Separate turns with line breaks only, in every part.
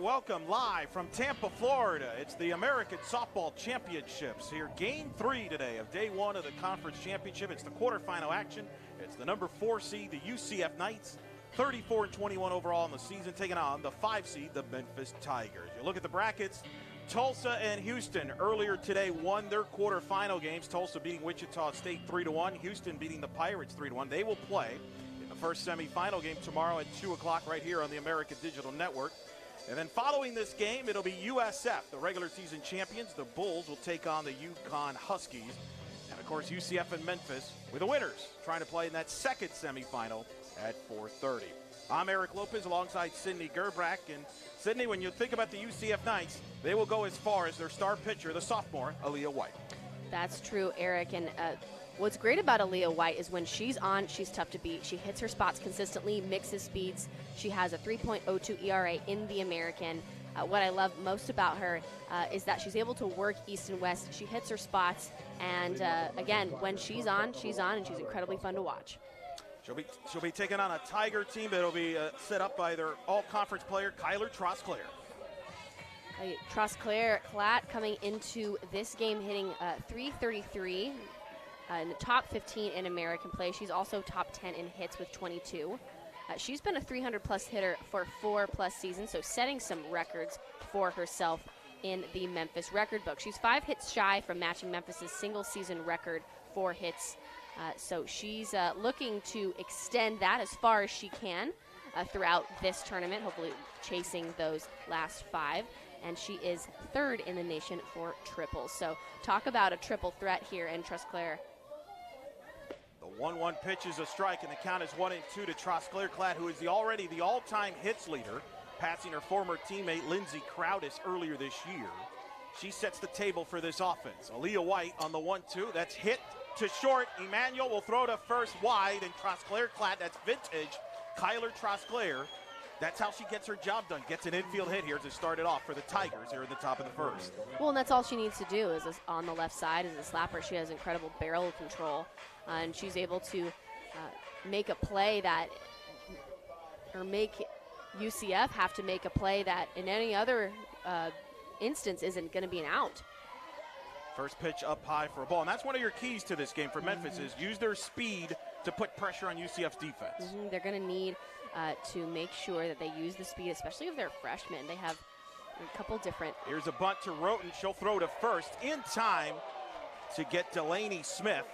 welcome live from Tampa, Florida. It's the American Softball Championships here. Game 3 today of day 1 of the conference championship. It's the quarterfinal action. It's the number 4 seed, the UCF Knights, 34-21 overall in the season, taking on the 5 seed, the Memphis Tigers. You look at the brackets. Tulsa and Houston earlier today won their quarterfinal games. Tulsa beating Wichita State 3-1. Houston beating the Pirates 3-1. They will play in the first semifinal game tomorrow at 2 o'clock right here on the American Digital Network. And then following this game, it'll be USF, the regular season champions. The Bulls will take on the UConn Huskies. And, of course, UCF and Memphis with the winners trying to play in that second semifinal at 4:30. I'm Eric Lopez alongside Sydney Gerbrack. And, Sydney, when you think about the UCF Knights, they will go as far as their star pitcher, the sophomore, Aaliyah White.
That's true, Eric. And what's great about Aaliyah White is when she's on, she's tough to beat. She hits her spots consistently, mixes speeds. She has a 3.02 ERA in the American. What I love most about her is that she's able to work east and west. She hits her spots. And, again, when she's on, and she's incredibly fun to watch.
She'll be taking on a Tiger team that will be set up by their all-conference player, Kyler Trosclair.
Trosclair coming into this game hitting .333 in the top 15 in American play. She's also top 10 in hits with 22. She's been a 300-plus hitter for 4+ seasons, so setting some records for herself in the Memphis record book. She's 5 hits shy from matching Memphis's single-season record for hits. So she's looking to extend that as far as she can throughout this tournament, hopefully chasing those last 5. And she is 3rd in the nation for triples. So talk about a triple threat here in Trosclair.
The 1-1 pitch is a strike, and the count is 1-2 to Trosclair, who is already the all-time hits leader, passing her former teammate Lindsey Crowdis earlier this year. She sets the table for this offense. Aaliyah White on the 1-2. That's hit to short. Emmanuel will throw to first wide, and Trosclair, that's vintage Kyler Trosclair. That's how she gets her job done. Gets an infield hit here to start it off for the Tigers here at the top of the first.
Well, and that's all she needs to do is on the left side as a slapper. She has incredible barrel control, and she's able to make a play that, or make UCF have to make a play that in any other instance isn't going to be an out.
First pitch up high for a ball, and that's one of your keys to this game for Memphis is use their speed to put pressure on UCF's defense.
They're going to need to make sure that they use the speed, especially if they're freshmen. They have a couple different.
Here's a bunt to Roten. She'll throw to first in time to get Delaney Smith.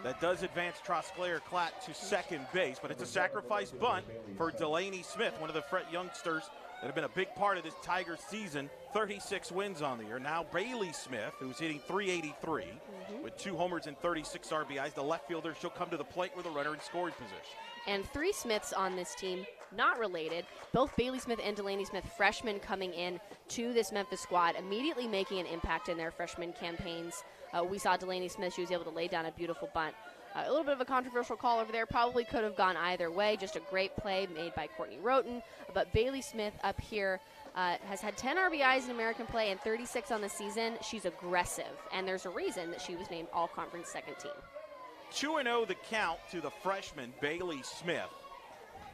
That does advance Trosclair to second base, but it's a sacrifice bunt for Delaney Smith, one of the youngsters that have been a big part of this Tigers season. 36 wins on the year. Now Bailey Smith, who's hitting .383 with 2 homers and 36 RBIs. The left fielder, she'll come to the plate with a runner in scoring position.
And 3 Smiths on this team, not related. Both Bailey Smith and Delaney Smith, freshmen coming in to this Memphis squad, immediately making an impact in their freshman campaigns. We saw Delaney Smith. She was able to lay down a beautiful bunt. A little bit of a controversial call over there. Probably could have gone either way. Just a great play made by Courtney Roten. But Bailey Smith up here has had 10 RBIs in American play and 36 on the season. She's aggressive, and there's a reason that she was named All-Conference second team.
2-0 the count to the freshman Bailey Smith.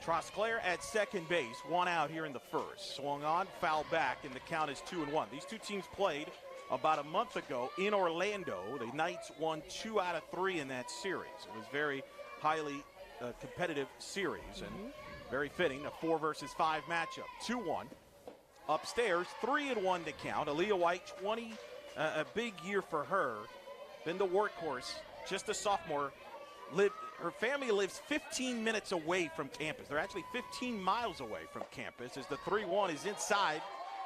Trosclair at second base, 1 out here in the first. Swung on, foul back, and the count is 2-1. These two teams played about a month ago in Orlando. The Knights won 2 out of 3 in that series. It was very highly competitive series and very fitting, a 4-versus-5 matchup. 2-1. Upstairs, 3-1 to count. Aaliyah White, a big year for her. Been the workhorse, just a sophomore. Her family lives 15 minutes away from campus. They're actually 15 miles away from campus as the 3-1 is inside,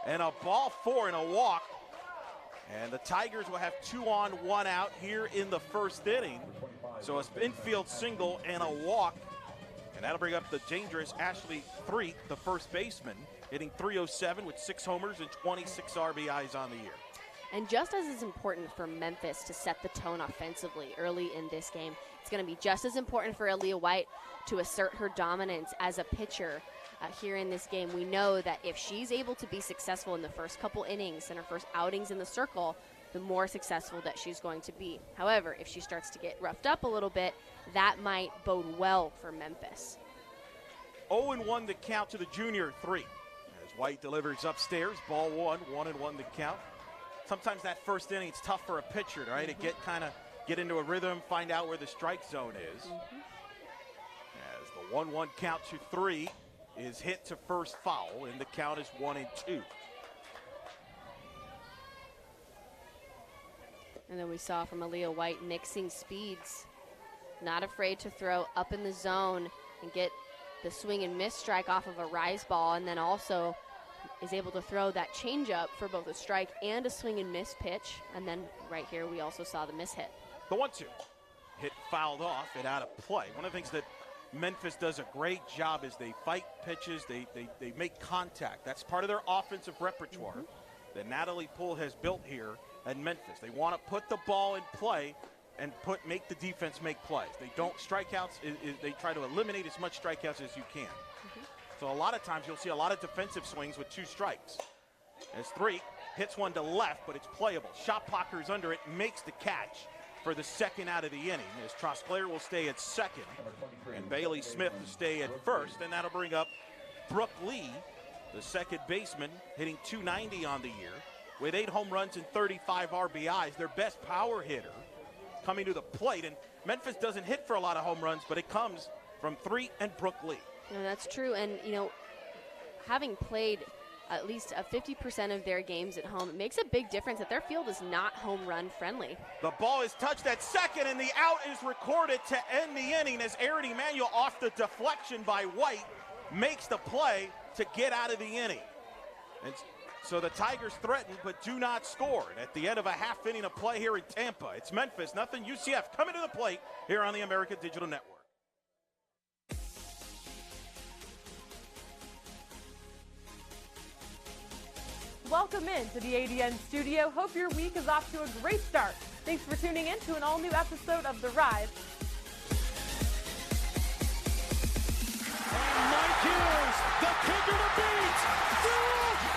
and a ball 4 and a walk. And the Tigers will have 2 on, 1 out here in the first inning. So a infield single and a walk. And that'll bring up the dangerous Ashley Threet, the first baseman, hitting .307 with 6 homers and 26 RBIs on the year.
And just as it's important for Memphis to set the tone offensively early in this game, it's going to be just as important for Aaliyah White to assert her dominance as a pitcher here in this game. We know that if she's able to be successful in the first couple innings and her first outings in the circle, the more successful that she's going to be. However, if she starts to get roughed up a little bit, that might bode well for Memphis.
0-1 the count to the junior 3. As White delivers upstairs, ball 1-1 the count. Sometimes that first inning, it's tough for a pitcher, right? To get into a rhythm, find out where the strike zone is. As the 1-1 count to 3 is hit to first foul, and the count is 1-2.
And then we saw from Aaliyah White mixing speeds, not afraid to throw up in the zone and get the swing and miss strike off of a rise ball, and then also is able to throw that changeup for both a strike and a swing and miss pitch. And then right here we also saw the miss hit.
The 1-2 hit fouled off and out of play. One of the things that Memphis does a great job is they fight pitches, they make contact. That's part of their offensive repertoire that Natalie Poole has built here at Memphis. They want to put the ball in play and make the defense make plays. They don't strikeouts. They try to eliminate as much strikeouts as you can. So a lot of times you'll see a lot of defensive swings with 2 strikes. As 3 hits one to left, but it's playable. Shoppocker under it, makes the catch for the second out of the inning. As Trosclair will stay at second, and Bailey Smith will stay at first, and that'll bring up Brooke Lee, the second baseman, hitting .290 on the year with 8 home runs and 35 RBIs. Their best power hitter coming to the plate, and Memphis doesn't hit for a lot of home runs, but it comes from 3 and Brooke Lee.
No, that's true, and having played at least 50% of their games at home, it makes a big difference that their field is not home run friendly.
The ball is touched at second, and the out is recorded to end the inning as Aaron Emanuel, off the deflection by White, makes the play to get out of the inning. And so the Tigers threaten but do not score. And at the end of a half inning of play here in Tampa, it's Memphis, nothing. UCF coming to the plate here on the American Digital Network.
Welcome into the ADN studio. Hope your week is off to a great start. Thanks for tuning in to an all-new episode of The Rise.
And Mike Hughes, the kicker to beat.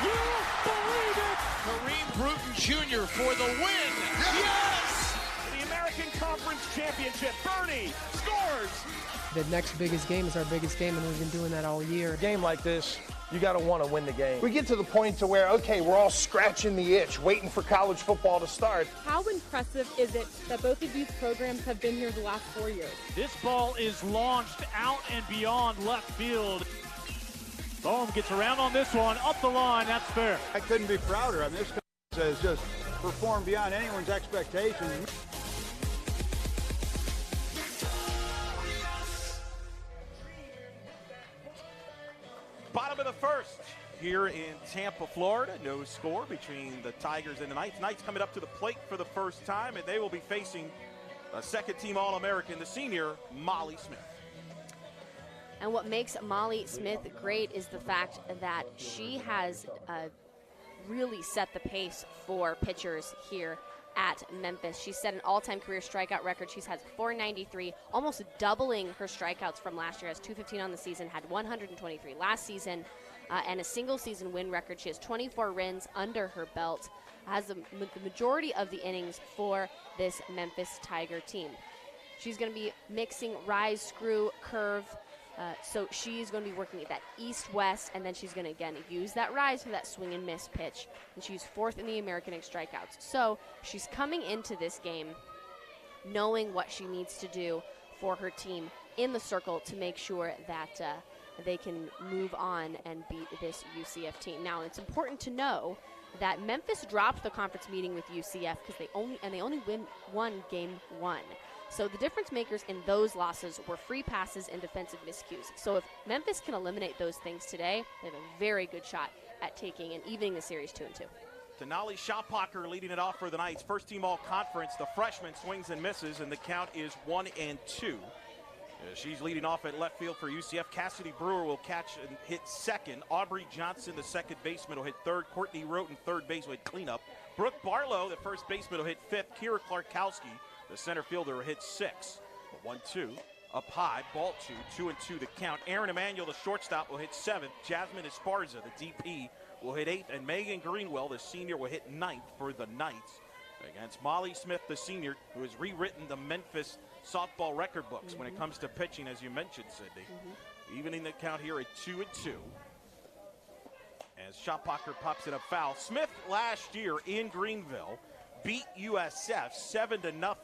Do you believe it? Kareem Bruton Jr. for the win. Yes! The American Conference Championship. Bernie scores.
The next biggest game is our biggest game, and we've been doing that all year.
A game like this, you got to want to win the game. We get to the point to where, okay, we're all scratching the itch, waiting for college football to start.
How impressive is it that both of these programs have been here the last 4 years?
This ball is launched out and beyond left field. Bohm gets around on this one, up the line, that's fair.
I couldn't be prouder. I mean, this has just performed beyond anyone's expectations.
Bottom of the first here in Tampa, Florida. No score between the Tigers and the Knights. Knights coming up to the plate for the first time, and they will be facing a second-team All-American, the senior, Molly Smith.
And what makes Molly Smith great is the fact that she has really set the pace for pitchers here at Memphis. She set an all-time career strikeout record. She's had 493, almost doubling her strikeouts from last year. Has 215 on the season, had 123 last season, and a single-season win record. She has 24 wins under her belt, has the majority of the innings for this Memphis Tiger team. She's going to be mixing rise, screw, curve, so she's going to be working at that east-west, and then she's going to, again, use that rise for that swing and miss pitch. And she's 4th in the American in strikeouts. So she's coming into this game knowing what she needs to do for her team in the circle to make sure that they can move on and beat this UCF team. Now, it's important to know that Memphis dropped the conference meeting with UCF because they only won game 1. So the difference makers in those losses were free passes and defensive miscues. So if Memphis can eliminate those things today, they have a very good shot at taking and evening the series 2-2.
Denali Shoppocker leading it off for the Knights. First team all-conference. The freshman swings and misses, and the count is 1-2. She's leading off at left field for UCF. Cassidy Brewer will catch and hit second. Aubrey Johnson, the second baseman, will hit third. Courtney Roten, third base, will hit cleanup. Brooke Barlow, the first baseman, will hit fifth. Kira Clarkowski, the center fielder, will hit sixth. 1-2 up high, ball 2, 2-2 the count. Aaron Emanuel, the shortstop, will hit seventh. Jasmine Esparza, the DP, will hit eighth. And Megan Greenwell, the senior, will hit ninth for the Knights against Molly Smith, the senior, who has rewritten the Memphis softball record books when it comes to pitching, as you mentioned, Sydney. Evening the count here at 2-2. as Shoppacher pops it up foul. Smith last year in Greenville beat USF 7-0.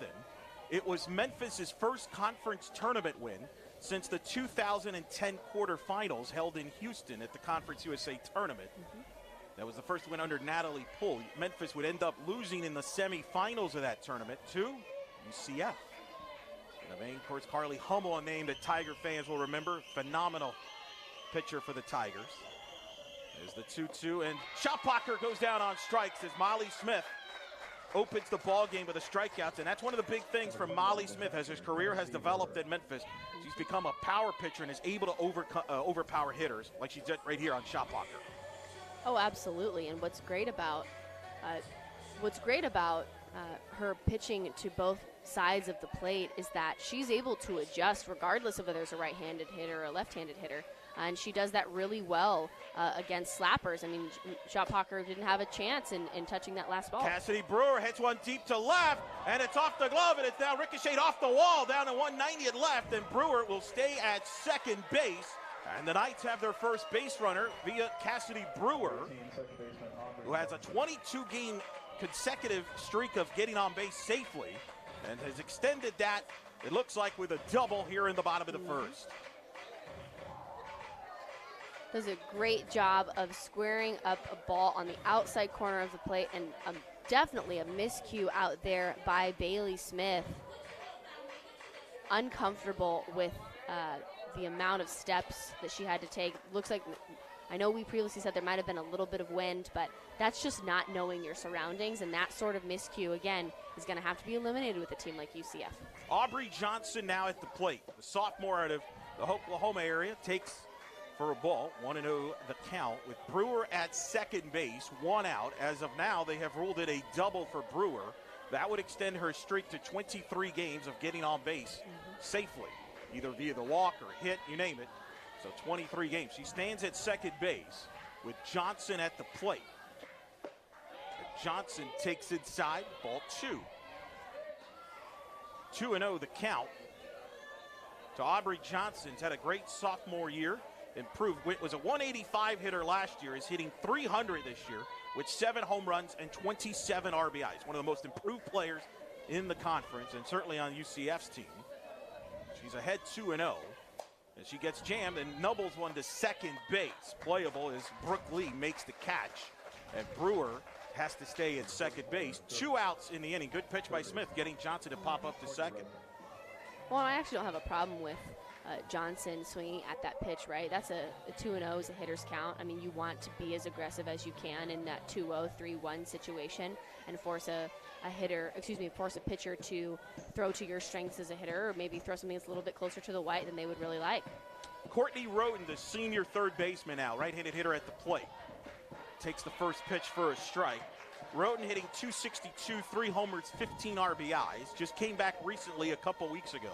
It was Memphis' first conference tournament win since the 2010 quarterfinals held in Houston at the Conference USA tournament. That was the first win under Natalie Poole. Memphis would end up losing in the semifinals of that tournament to UCF. And the main course, Carly Hummel, a name that Tiger fans will remember. Phenomenal pitcher for the Tigers. There's the 2-2, and Shoppacher goes down on strikes as Molly Smith opens the ball game with the strikeouts, and that's one of the big things from Molly Smith as his career has developed at Memphis. She's become a power pitcher and is able to overpower hitters like she did right here on Shoppacher.
Oh, absolutely. And what's great about her pitching to both sides of the plate is that she's able to adjust regardless of whether it's a right-handed hitter or a left-handed hitter. And she does that really well against slappers. I mean, Shoppacher didn't have a chance in touching that last ball.
Cassidy Brewer hits one deep to left, and it's off the glove, and it's now ricocheted off the wall down to 190 at left, and Brewer will stay at second base. And the Knights have their first base runner via Cassidy Brewer, who has a 22-game consecutive streak of getting on base safely and has extended that, it looks like, with a double here in the bottom of the first.
Does a great job of squaring up a ball on the outside corner of the plate, and definitely a miscue out there by Bailey Smith. Uncomfortable with the amount of steps that she had to take. Looks like, I know we previously said there might have been a little bit of wind, but that's just not knowing your surroundings, and that sort of miscue, again, is going to have to be eliminated with a team like UCF.
Aubrey Johnson now at the plate. The sophomore out of the Oklahoma area takes for a ball, 1-0 the count, with Brewer at second base, one out. As of now, they have ruled it a double for Brewer. That would extend her streak to 23 games of getting on base safely, either via the walk or hit, you name it. So 23 games. She stands at second base with Johnson at the plate. Johnson takes inside, ball 2. 2-0 the count to Aubrey Johnson. Has had a great sophomore year. Improved. Was a 185 hitter last year. Is hitting 300 this year with 7 home runs and 27 RBIs. One of the most improved players in the conference and certainly on UCF's team. She's ahead 2-0. And she gets jammed and nubbles one to second base. Playable as Brooke Lee makes the catch. And Brewer has to stay at second base. 2 outs in the inning. Good pitch by Smith, getting Johnson to pop up to second.
Well, I actually don't have a problem with Johnson swinging at that pitch, right? That's a 2-0 is a hitter's count. I mean, you want to be as aggressive as you can in that 2-0, 3-1 situation and force a pitcher to throw to your strengths as a hitter, or maybe throw something that's a little bit closer to the white than they would really like.
Courtney Roden, the senior third baseman now, right-handed hitter at the plate. Takes the first pitch for a strike. Roden hitting .262, 3 homers, 15 RBIs. Just came back recently a couple weeks ago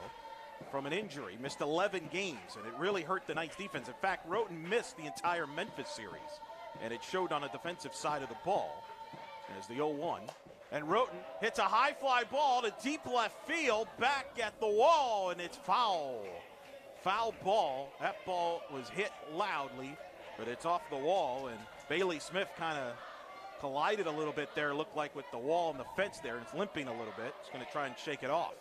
from an injury. Missed 11 games, and it really hurt the Knights defense. In fact, Roden missed the entire Memphis series, and it showed on the defensive side of the ball as the 0-1. And Roden hits a high fly ball to deep left field, back at the wall, and it's foul. Foul ball. That ball was hit loudly, but it's off the wall, and Bailey Smith kind of collided a little bit there, looked like with the wall and the fence there, and it's limping a little bit. It's going to try and shake it off.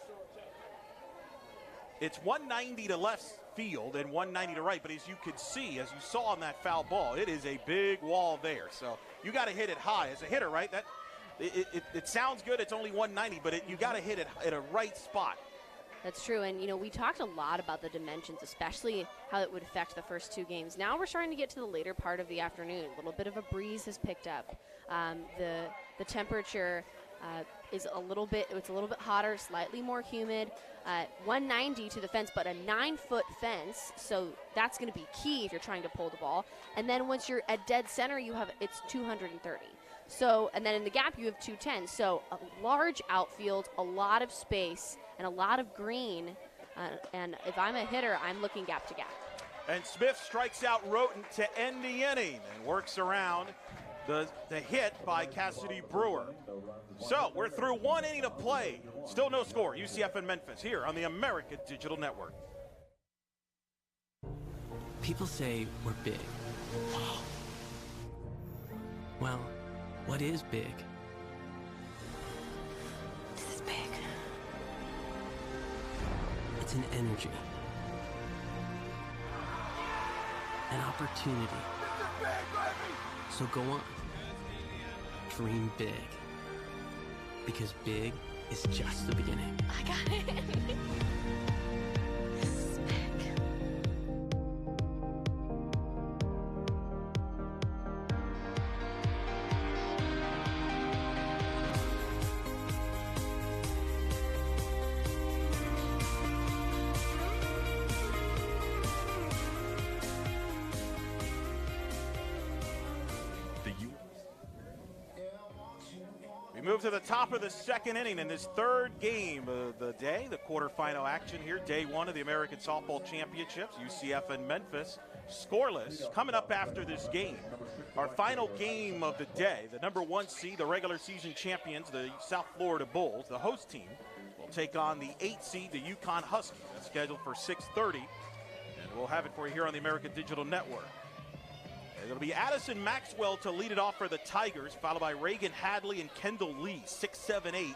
It's 190 to left field and 190 to right, but as you could see, as you saw on that foul ball, it is a big wall there. So you got to hit it high as a hitter, right? That it sounds good. It's only 190, but you got to hit it at a right spot.
That's true, and we talked a lot about the dimensions, especially how it would affect the first 2 games. Now we're starting to get to the later part of the afternoon. A little bit of a breeze has picked up. The temperature is a little bit hotter, slightly more humid. 190 to the fence, but a 9-foot fence, so that's going to be key if you're trying to pull the ball. And then once you're at dead center, it's 230. So, and then in the gap you have 210. So a large outfield, a lot of space, and a lot of green. And if I'm a hitter, I'm looking gap to gap.
And Smith strikes out Roten to end the inning and works around the hit by Cassidy Brewer. So we're through 1 inning to play. Still no score. UCF and Memphis here on the American Digital Network.
People say we're big. Well, what is big?
This is big.
It's an energy. An opportunity. So go on. Dream big. Because big is just the beginning.
I got it. This is big.
We move to the top of the second inning in this third game of the day, the quarterfinal action here, day one of the American Softball Championships, UCF and Memphis, scoreless. Coming up after this game, our final game of the day, the number 1 seed, the regular season champions, the South Florida Bulls, the host team, will take on the 8 seed, the UConn Huskies. That's scheduled for 6:30, and we'll have it for you here on the American Digital Network. It'll be Addison Maxwell to lead it off for the Tigers, followed by Reagan Hadley and Kendall Lee, 6, 7, 8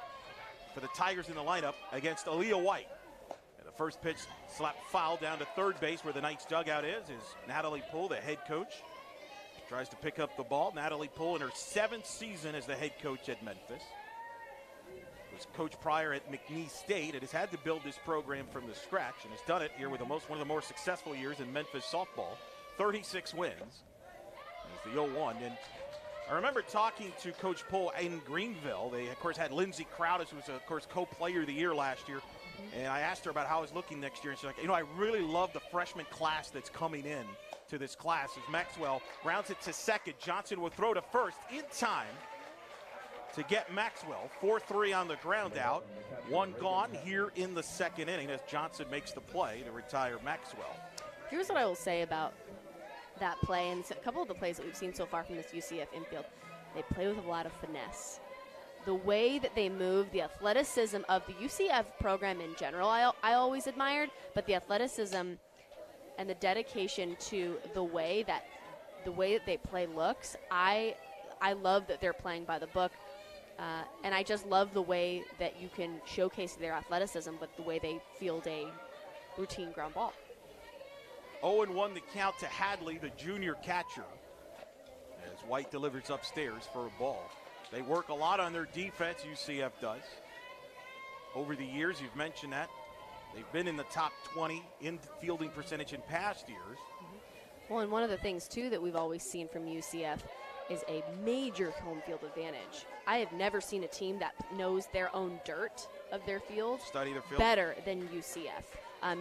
for the Tigers in the lineup against Aaliyah White. And the first pitch slapped foul down to third base where the Knights dugout is Natalie Poole, the head coach. Tries to pick up the ball. Natalie Poole in her 7th season as the head coach at Memphis. Was coach prior at McNeese State and has had to build this program from the scratch and has done it here with one of the more successful years in Memphis softball, 36 wins. The 0-1, and I remember talking to Coach Poole in Greenville. They, of course, had Lindsay Crowdis, who was, of course, co-player of the year last year, and I asked her about how it's looking next year, and she's like, I really love the freshman class that's coming in to this class. As Maxwell grounds it to second, Johnson will throw to first in time to get Maxwell. 4-3 on the ground out, 1 gone here in the second inning as Johnson makes the play to retire Maxwell.
Here's what I will say about that play, and a couple of the plays that we've seen so far from this UCF infield. They play with a lot of finesse. The way that they move, the athleticism of the UCF program in general, I always admired, but the athleticism and the dedication to the way that they play looks, I love that they're playing by the book, and I just love the way that you can showcase their athleticism, but the way they field a routine ground ball.
0-1 the count to Hadley, the junior catcher, as White delivers upstairs for a ball. They work a lot on their defense, UCF does. Over the years, you've mentioned that. They've been in the top 20 in fielding percentage in past years.
Well, and one of the things, too, that we've always seen from UCF is a major home field advantage. I have never seen a team that knows their own dirt of their field,
study their field
better than UCF.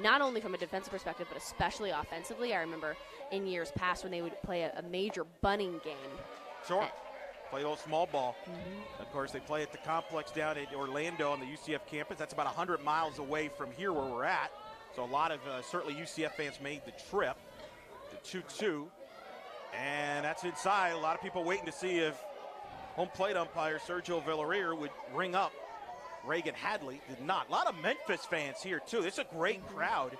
Not only from a defensive perspective, but especially offensively. I remember in years past when they would play a major bunting game.
Sure. Play a little small ball. Of course, they play at the complex down at Orlando on the UCF campus. That's about 100 miles away from here where we're at. So a lot of certainly UCF fans made the trip. The 2-2. And that's inside. A lot of people waiting to see if home plate umpire Sergio Villarreal would ring up Reagan Hadley. Did not. A lot of Memphis fans here, too. It's a great crowd.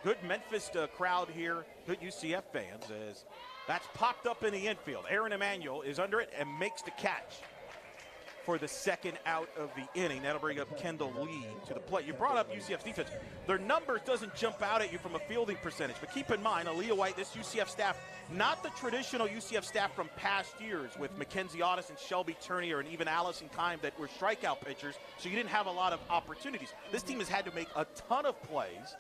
Good Memphis crowd here. Good UCF fans. As that's popped up in the infield. Aaron Emanuel is under it and makes the catch for the second out of the inning. That'll bring up Kendall Lee to the plate. You brought up UCF's defense. Their numbers doesn't jump out at you from a fielding percentage, but keep in mind, Aaliyah White, this UCF staff, not the traditional UCF staff from past years with Mackenzie Audis and Shelby Turnier and even Allison Kime that were strikeout pitchers, so you didn't have a lot of opportunities. This team has had to make a ton of plays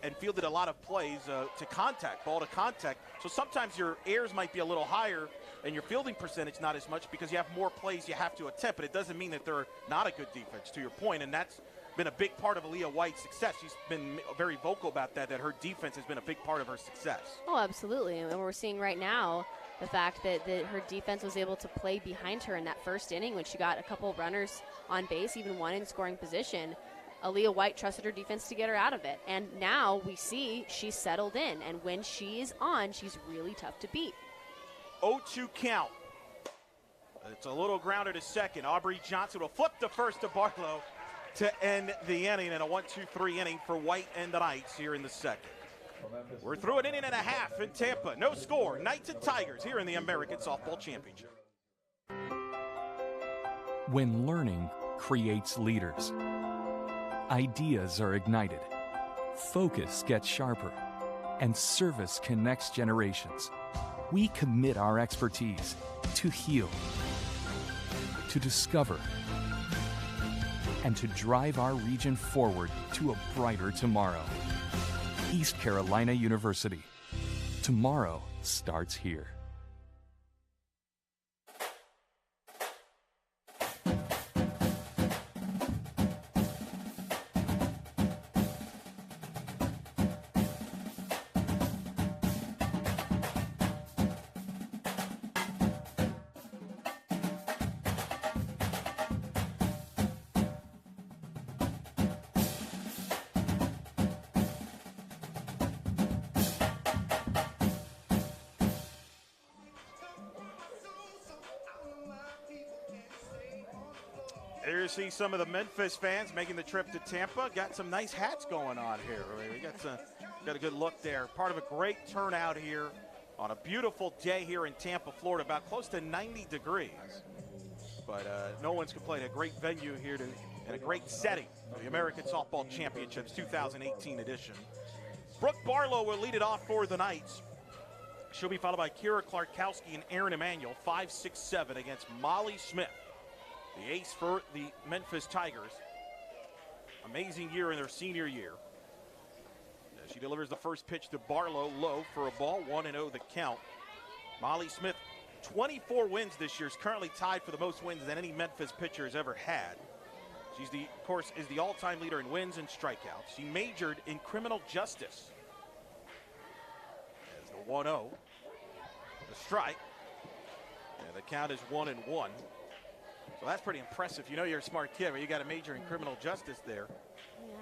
and fielded a lot of plays to contact, ball to contact. So sometimes your errors might be a little higher and your fielding percentage not as much because you have more plays you have to attempt, but it doesn't mean that they're not a good defense, to your point, and that's been a big part of Aaliyah White's success. She's been very vocal about that her defense has been a big part of her success.
Oh, absolutely. And we're seeing right now the fact that her defense was able to play behind her in that first inning when she got a couple of runners on base, even one in scoring position. Aaliyah White trusted her defense to get her out of it. And now we see she's settled in. And when she is on, she's really tough to beat.
0-2 count. It's a little grounder to second. Aubrey Johnson will flip to first to Barlow to end the inning, and a 1-2-3 inning for White and the Knights here in the second. We're through an inning and a half in Tampa. No score. Knights and Tigers here in the American Softball Championship.
When learning creates leaders, ideas are ignited, focus gets sharper, and service connects generations. We commit our expertise to heal, to discover, and to drive our region forward to a brighter tomorrow. East Carolina University. Tomorrow starts here.
Here you see some of the Memphis fans making the trip to Tampa. Got some nice hats going on here. We got a good look there. Part of a great turnout here on a beautiful day here in Tampa, Florida, about close to 90 degrees. But no one's complaining. A great venue here and a great setting for the American Softball Championships 2018 edition. Brooke Barlow will lead it off for the Knights. She'll be followed by Kira Klarkowski and Erin Emanuel, 5-6-7 against Molly Smith, the ace for the Memphis Tigers. Amazing year in their senior year. As she delivers the first pitch to Barlow, low for a ball, 1-0 the count. Molly Smith, 24 wins this year, is currently tied for the most wins that any Memphis pitcher has ever had. She's of course, is the all-time leader in wins and strikeouts. She majored in criminal justice. As the 1-0, the strike, and the count is 1-1. So that's pretty impressive. You know you're a smart kid, but you got a major in criminal justice there.
Yeah,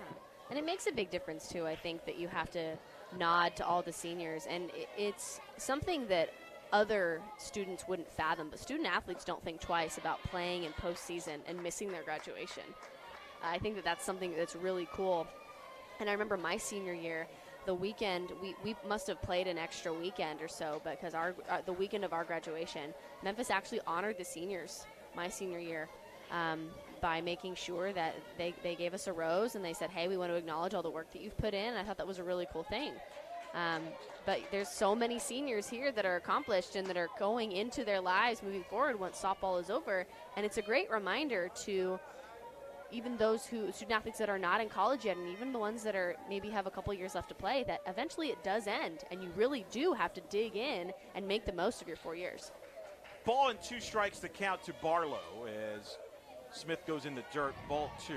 and it makes a big difference too. I think that you have to nod to all the seniors, and it's something that other students wouldn't fathom, but student athletes don't think twice about playing in postseason and missing their graduation. I think that that's something that's really cool. And I remember my senior year, the weekend, we must have played an extra weekend or so, because the weekend of our graduation, Memphis actually honored the seniors my senior year by making sure that they gave us a rose and they said, hey, we want to acknowledge all the work that you've put in. I thought that was a really cool thing. But there's so many seniors here that are accomplished and that are going into their lives moving forward once softball is over. And it's a great reminder to even those student athletes that are not in college yet, and even the ones that are maybe have a couple years left to play, that eventually it does end, and you really do have to dig in and make the most of your 4 years.
Ball and 2 strikes to count to Barlow as Smith goes in the dirt, ball 2.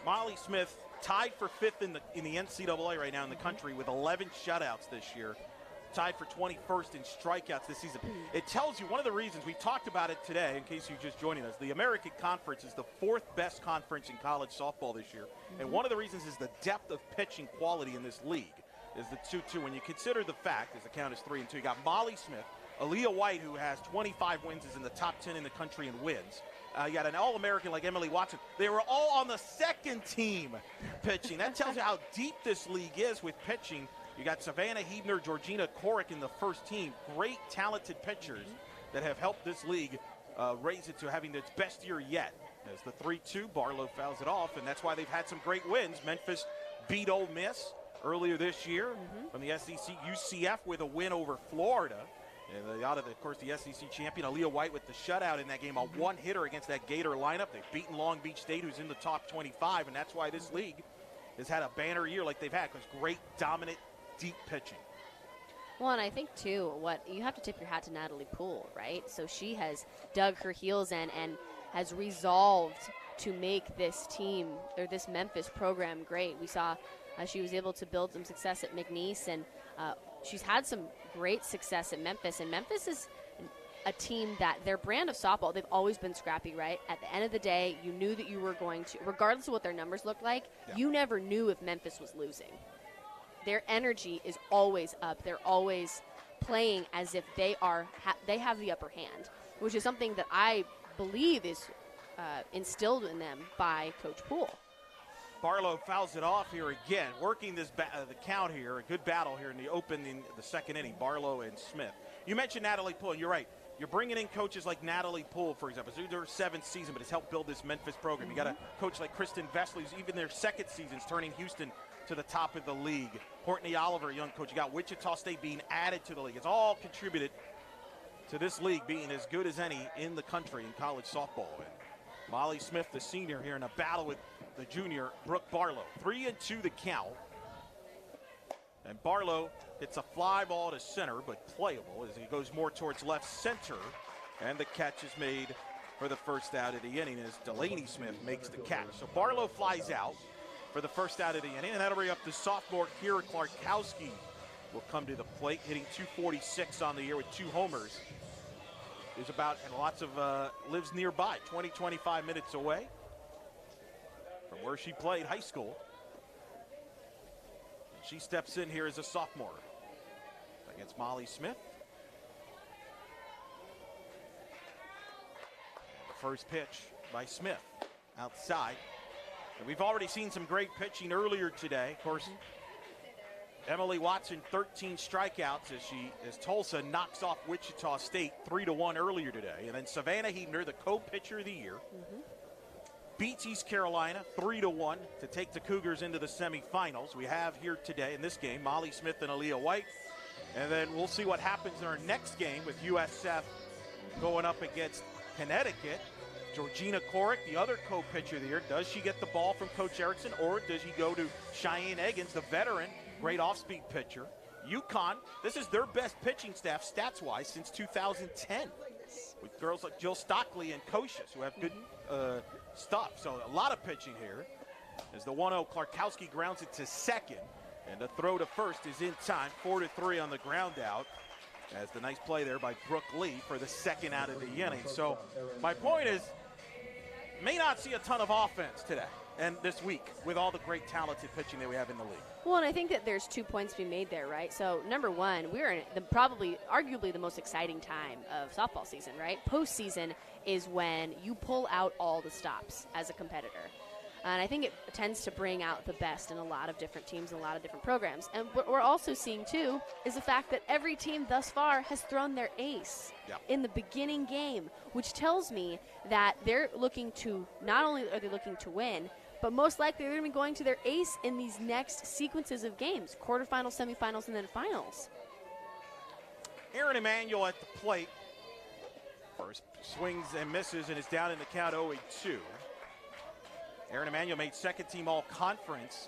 Molly Smith tied for 5th in the NCAA right now in the country with 11 shutouts this year. Tied for 21st in strikeouts this season. It tells you one of the reasons, we talked about it today, in case you're just joining us, the American Conference is the 4th best conference in college softball this year. And one of the reasons is the depth of pitching quality in this league is the 2-2. When you consider the fact, as the count is 3-2, you got Molly Smith, Aaliyah White, who has 25 wins, is in the top 10 in the country in wins. You got an All-American like Emily Watson. They were all on the second team pitching. That tells you how deep this league is with pitching. You got Savannah Hebner, Georgina Korick in the first team. Great, talented pitchers that have helped this league raise it to having its best year yet. As the 3-2, Barlow fouls it off, and that's why they've had some great wins. Memphis beat Ole Miss earlier this year from the SEC. UCF with a win over Florida. And of course, the SEC champion, Aaliyah White, with the shutout in that game, a one-hitter against that Gator lineup. They've beaten Long Beach State, who's in the top 25, and that's why this league has had a banner year like they've had, because great, dominant, deep pitching.
Well, and I think, too, what you have to tip your hat to Natalie Poole, right? So she has dug her heels in and has resolved to make this team, or this Memphis program, great. We saw she was able to build some success at McNeese, and she's had some great success at Memphis. And Memphis is a team that their brand of softball, they've always been scrappy, right? At the end of the day, you knew that you were going to, regardless of what their numbers looked like, you never knew if Memphis was losing. Their energy is always up. They're always playing as if they have the upper hand, which is something that I believe is instilled in them by Coach Poole.
Barlow fouls it off here again, working this the count here. A good battle here in the second inning, Barlow and Smith. You mentioned Natalie Poole, and you're right. you're bringing in coaches like Natalie Poole, for example. It's their 7th season, but has helped build this Memphis program. You got a coach like Kristen Vesely, who's even their 2nd season, is turning Houston to the top of the league. Courtney Oliver, a young coach. You got Wichita State being added to the league. It's all contributed to this league being as good as any in the country in college softball. And Molly Smith, the senior, here in a battle with the junior, Brooke Barlow. 3-2 the count. And Barlow hits a fly ball to center, but playable as he goes more towards left center. And the catch is made for the first out of the inning as Delaney Smith makes the catch. So Barlow flies out for the first out of the inning, and that'll bring up the sophomore Kira Klarkowski will come to the plate, hitting .246 on the year with 2 homers. Is about, and lots of, lives nearby, 20-25 minutes away from where she played high school. She steps in here as a sophomore against Molly Smith. The first pitch by Smith outside. And we've already seen some great pitching earlier today. Of course, Emily Watson, 13 strikeouts as Tulsa knocks off Wichita State 3-1 earlier today. And then Savannah Hebner, the co-pitcher of the year, beats East Carolina 3-1 to take the Cougars into the semifinals. We have here today in this game Molly Smith and Aaliyah White. And then we'll see what happens in our next game with USF going up against Connecticut. Georgina Korick, the other co-pitcher of the year, does she get the ball from Coach Erickson, or does he go to Cheyenne Eggins, the veteran, great off-speed pitcher? UConn, this is their best pitching staff stats-wise since 2010, with girls like Jill Stockley and Kocius who have good stuff. So a lot of pitching here as the 1-0 Klarkowski grounds it to second, and the throw to first is in time. 4-3 on the ground out as the nice play there by Brooke Lee for the second out of the inning. So my point is, may not see a ton of offense today and this week with all the great talented pitching that we have in the league.
Well, and I think that there's 2 points to be made there, right? So, number one, we're in the arguably the most exciting time of softball season, right? Postseason is when you pull out all the stops as a competitor. And I think it tends to bring out the best in a lot of different teams and a lot of different programs. And what we're also seeing, too, is the fact that every team thus far has thrown their ace in the beginning game, which tells me that they're looking to, not only are they looking to win, but most likely they're going to be going to their ace in these next sequences of games, quarterfinals, semifinals, and then finals.
Aaron Emanuel at the plate. First swings and misses and is down in the count 0-2. Aaron Emanuel made second team all-conference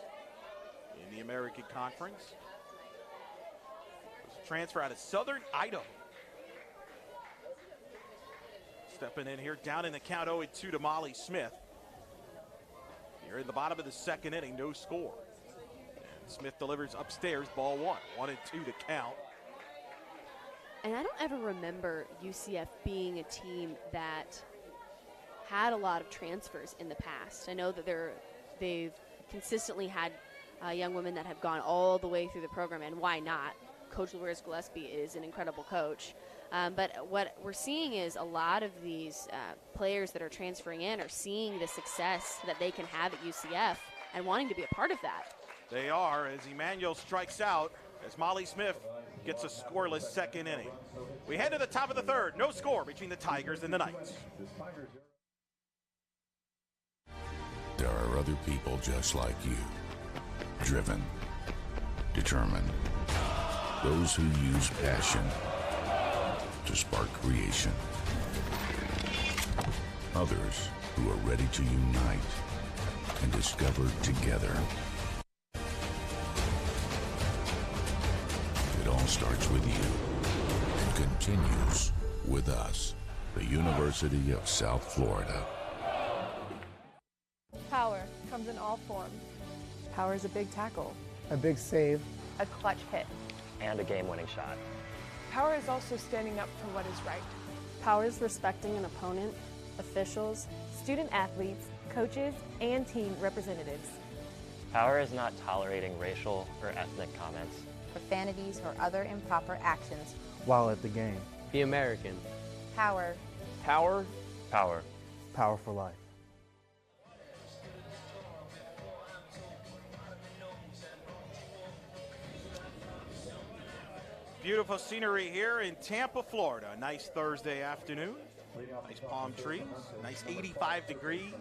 in the American Conference. Was a transfer out of Southern Idaho. Stepping in here, down in the count 0-2 to Molly Smith. Here in the bottom of the second inning, no score. And Smith delivers upstairs, ball 1. 1-2 to count.
And I don't ever remember UCF being a team that had a lot of transfers in the past. I know that they've consistently had young women that have gone all the way through the program, and why not? Coach Lourdes Gillespie is an incredible coach. But what we're seeing is a lot of these players that are transferring in are seeing the success that they can have at UCF and wanting to be a part of that.
They are, as Emanuel strikes out, as Molly Smith gets a scoreless second inning. We head to the top of the third. No score between the Tigers and the Knights.
There are other people just like you. Driven, determined. Those who use passion to spark creation. Others who are ready to unite and discover together. It all starts with you and continues with us, the University of South Florida.
Power comes in all forms.
Power is a big tackle,
a big save,
a clutch hit,
and a game-winning shot.
Power is also standing up for what is right.
Power is respecting an opponent, officials,
student athletes, coaches, and team representatives.
Power is not tolerating racial or ethnic comments,
profanities, or other improper actions
while at the game.
Be American.
Power.
Power.
Power.
Power for life.
Beautiful scenery here in Tampa, Florida. Nice Thursday afternoon. Nice palm trees. Nice 85 degrees.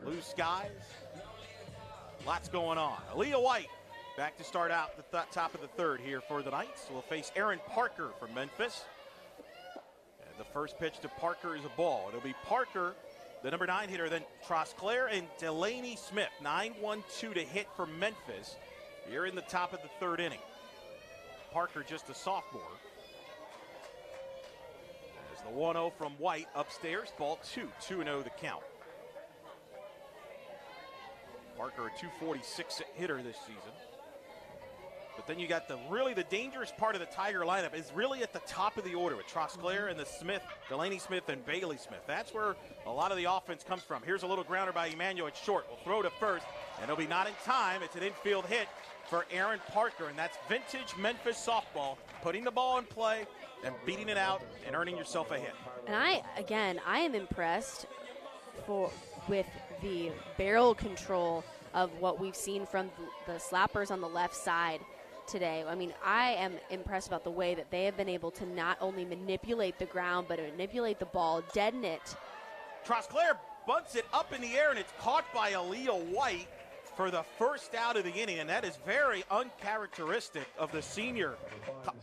Blue skies. Lots going on. Aaliyah White back to start out the top of the third here for the Knights. We'll face Erin Parker from Memphis. And the first pitch to Parker is a ball. It'll be Parker, the number 9 hitter, then Trosclair and Delaney Smith. 9-1-2 to hit for Memphis here in the top of the third inning. Parker just a sophomore. As the 1-0 from White upstairs, ball 2, 2-0 the count. Parker, a .246 hitter this season. But then you got really the dangerous part of the Tiger lineup is really at the top of the order with Trosclair and the Smith, Delaney Smith and Bailey Smith. That's where a lot of the offense comes from. Here's a little grounder by Emmanuel. It's short. We'll throw to first, and it'll be not in time. It's an infield hit for Erin Parker, and that's vintage Memphis softball, putting the ball in play and beating it out and earning yourself a hit.
And I am impressed with the barrel control of what we've seen from the slappers on the left side today. I mean, I am impressed about the way that they have been able to not only manipulate the ground, but manipulate the ball, deaden it.
Trosclair bunts it up in the air, and it's caught by Aaliyah White for the first out of the inning, and that is very uncharacteristic of the senior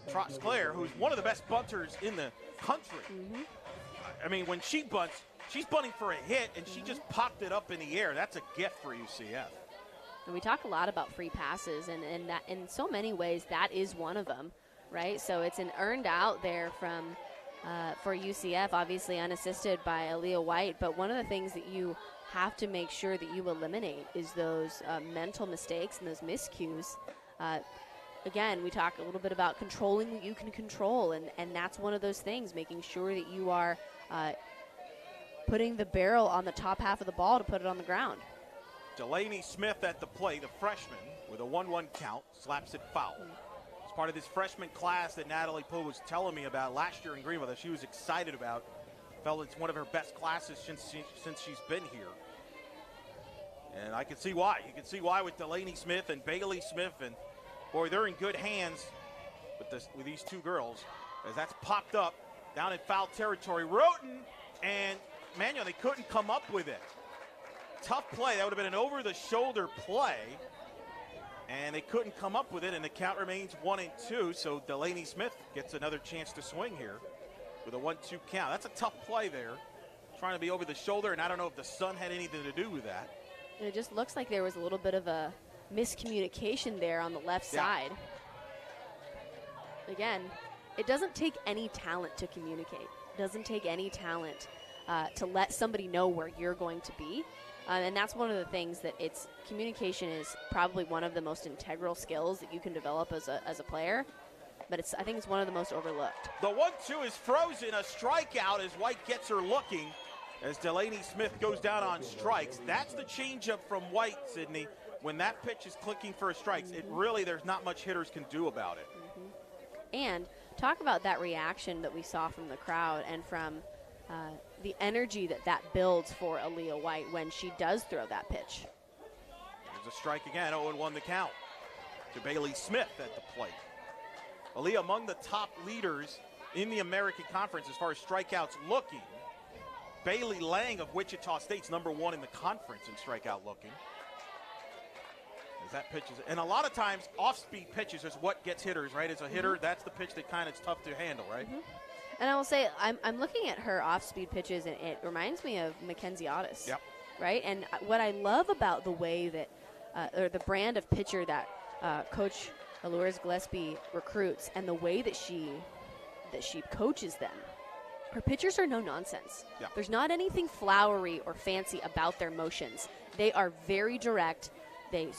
Trosclair, who's one of the best bunters in the country. I mean, when she bunts, she's bunting for a hit, and she just popped it up in the air. That's a gift for UCF.
And we talk a lot about free passes, and that in so many ways that is one of them, right? So it's an earned out there from for UCF, obviously unassisted by Aaliyah White. But one of the things that you have to make sure that you eliminate is those mental mistakes and those miscues. Again, we talk a little bit about controlling what you can control, and that's one of those things, making sure that you are putting the barrel on the top half of the ball to put it on the ground.
Delaney Smith at the plate, a freshman with a 1-1 count, slaps it foul. It's part of this freshman class that Natalie Poole was telling me about last year in Greenville that she was excited about. Felt it's one of her best classes since she's been here. And I can see why. You can see why with Delaney Smith and Bailey Smith. And, boy, they're in good hands with these two girls as that's popped up down in foul territory. Roten and Manuel, they couldn't come up with it. Tough play. That would have been an over-the-shoulder play. And they couldn't come up with it, and the count remains 1-2. So Delaney Smith gets another chance to swing here with a 1-2 count. That's a tough play there, trying to be over the shoulder, and I don't know if the sun had anything to do with that.
And it just looks like there was a little bit of a miscommunication there on the left side. Again, it doesn't take any talent to communicate. It doesn't take any talent to let somebody know where you're going to be. And that's one of the things that communication is probably one of the most integral skills that you can develop as a player. But I think it's one of the most overlooked.
The 1-2 is frozen, a strikeout as White gets her looking as Delaney Smith goes down on strikes. That's the changeup from White, Sydney. When that pitch is clicking for a strike, there's not much hitters can do about it.
And talk about that reaction that we saw from the crowd and from the energy that builds for Aaliyah White when she does throw that pitch.
There's a strike again, 0-1 the count to Bailey Smith at the plate. Aaliyah among the top leaders in the American Conference as far as strikeouts looking. Bailey Lang of Wichita State's #1 in the conference in strikeout looking. As that pitch is, and a lot of times off-speed pitches is what gets hitters, right? As a hitter, that's the pitch that kind of is tough to handle, right?
And I will say, I'm looking at her off-speed pitches, and it reminds me of Mackenzie Otis.
Yep.
Right? And what I love about the way that, or the brand of pitcher that Coach Allures Gillespie recruits, and the way that she coaches them, her pitchers are no nonsense.
Yep.
There's not anything flowery or fancy about their motions. They are very direct. They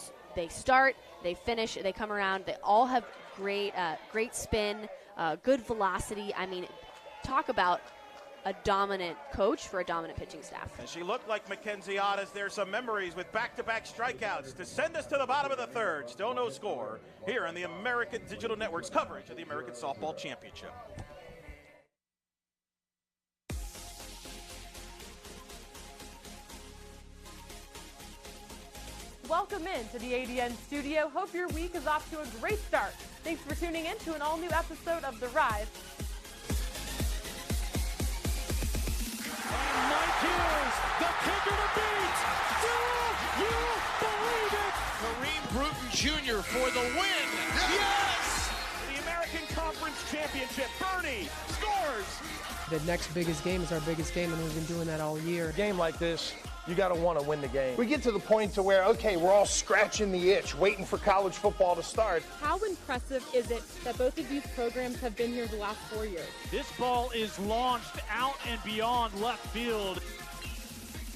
start, they finish, they come around. They all have great spin, good velocity. I mean, talk about a dominant coach for a dominant pitching staff.
And she looked like Mackenzie Otis. There's some memories with back-to-back strikeouts to send us to the bottom of the third. Still no score here on the American Digital Network's coverage of the American Softball Championship.
Welcome in to the ADN studio. Hope your week is off to a great start. Thanks for tuning in to an all-new episode of The Rise.
And Mike Hughes, the kicker to beat. Do you believe it? Kareem Bruton Jr. for the win. Yes!
The American Conference Championship. Bernie scores.
The next biggest game is our biggest game, and we've been doing that all year.
A game like this, you got to want to win the game. We get to the point to where, okay, we're all scratching the itch, waiting for college football to start.
How impressive is it that both of these programs have been here the last 4 years?
This ball is launched out and beyond left field.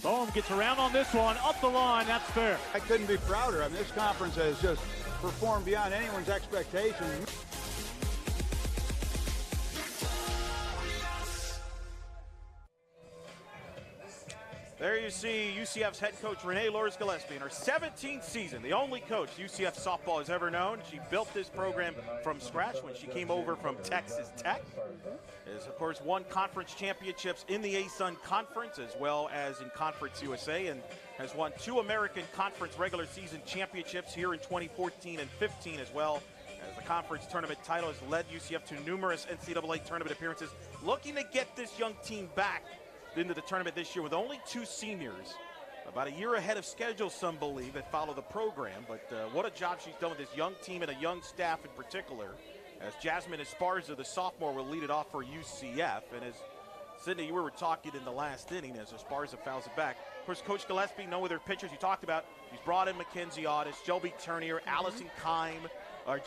Bohm gets around on this one, up the line, that's fair.
I couldn't be prouder. I mean, this conference has just performed beyond anyone's expectations.
There you see UCF's head coach Renee Loris-Gillespie in her 17th season, the only coach UCF softball has ever known. She built this program from scratch when she came over from Texas Tech. Has, of course, won conference championships in the ASUN Conference as well as in Conference USA, and has won 2 American Conference regular season championships here in 2014 and 15 as well as the conference tournament title. Has led UCF to numerous NCAA tournament appearances, looking to get this young team back into the tournament this year with only 2 seniors. About a year ahead of schedule, some believe, that follow the program. But what a job she's done with this young team and a young staff in particular. As Jasmine Esparza, the sophomore, will lead it off for UCF. And as Sydney, you were talking in the last inning as Esparza fouls it back. Of course, Coach Gillespie, no other pitchers you talked about. He's brought in Mackenzie Audis, Joby Turnier, Allison Kime,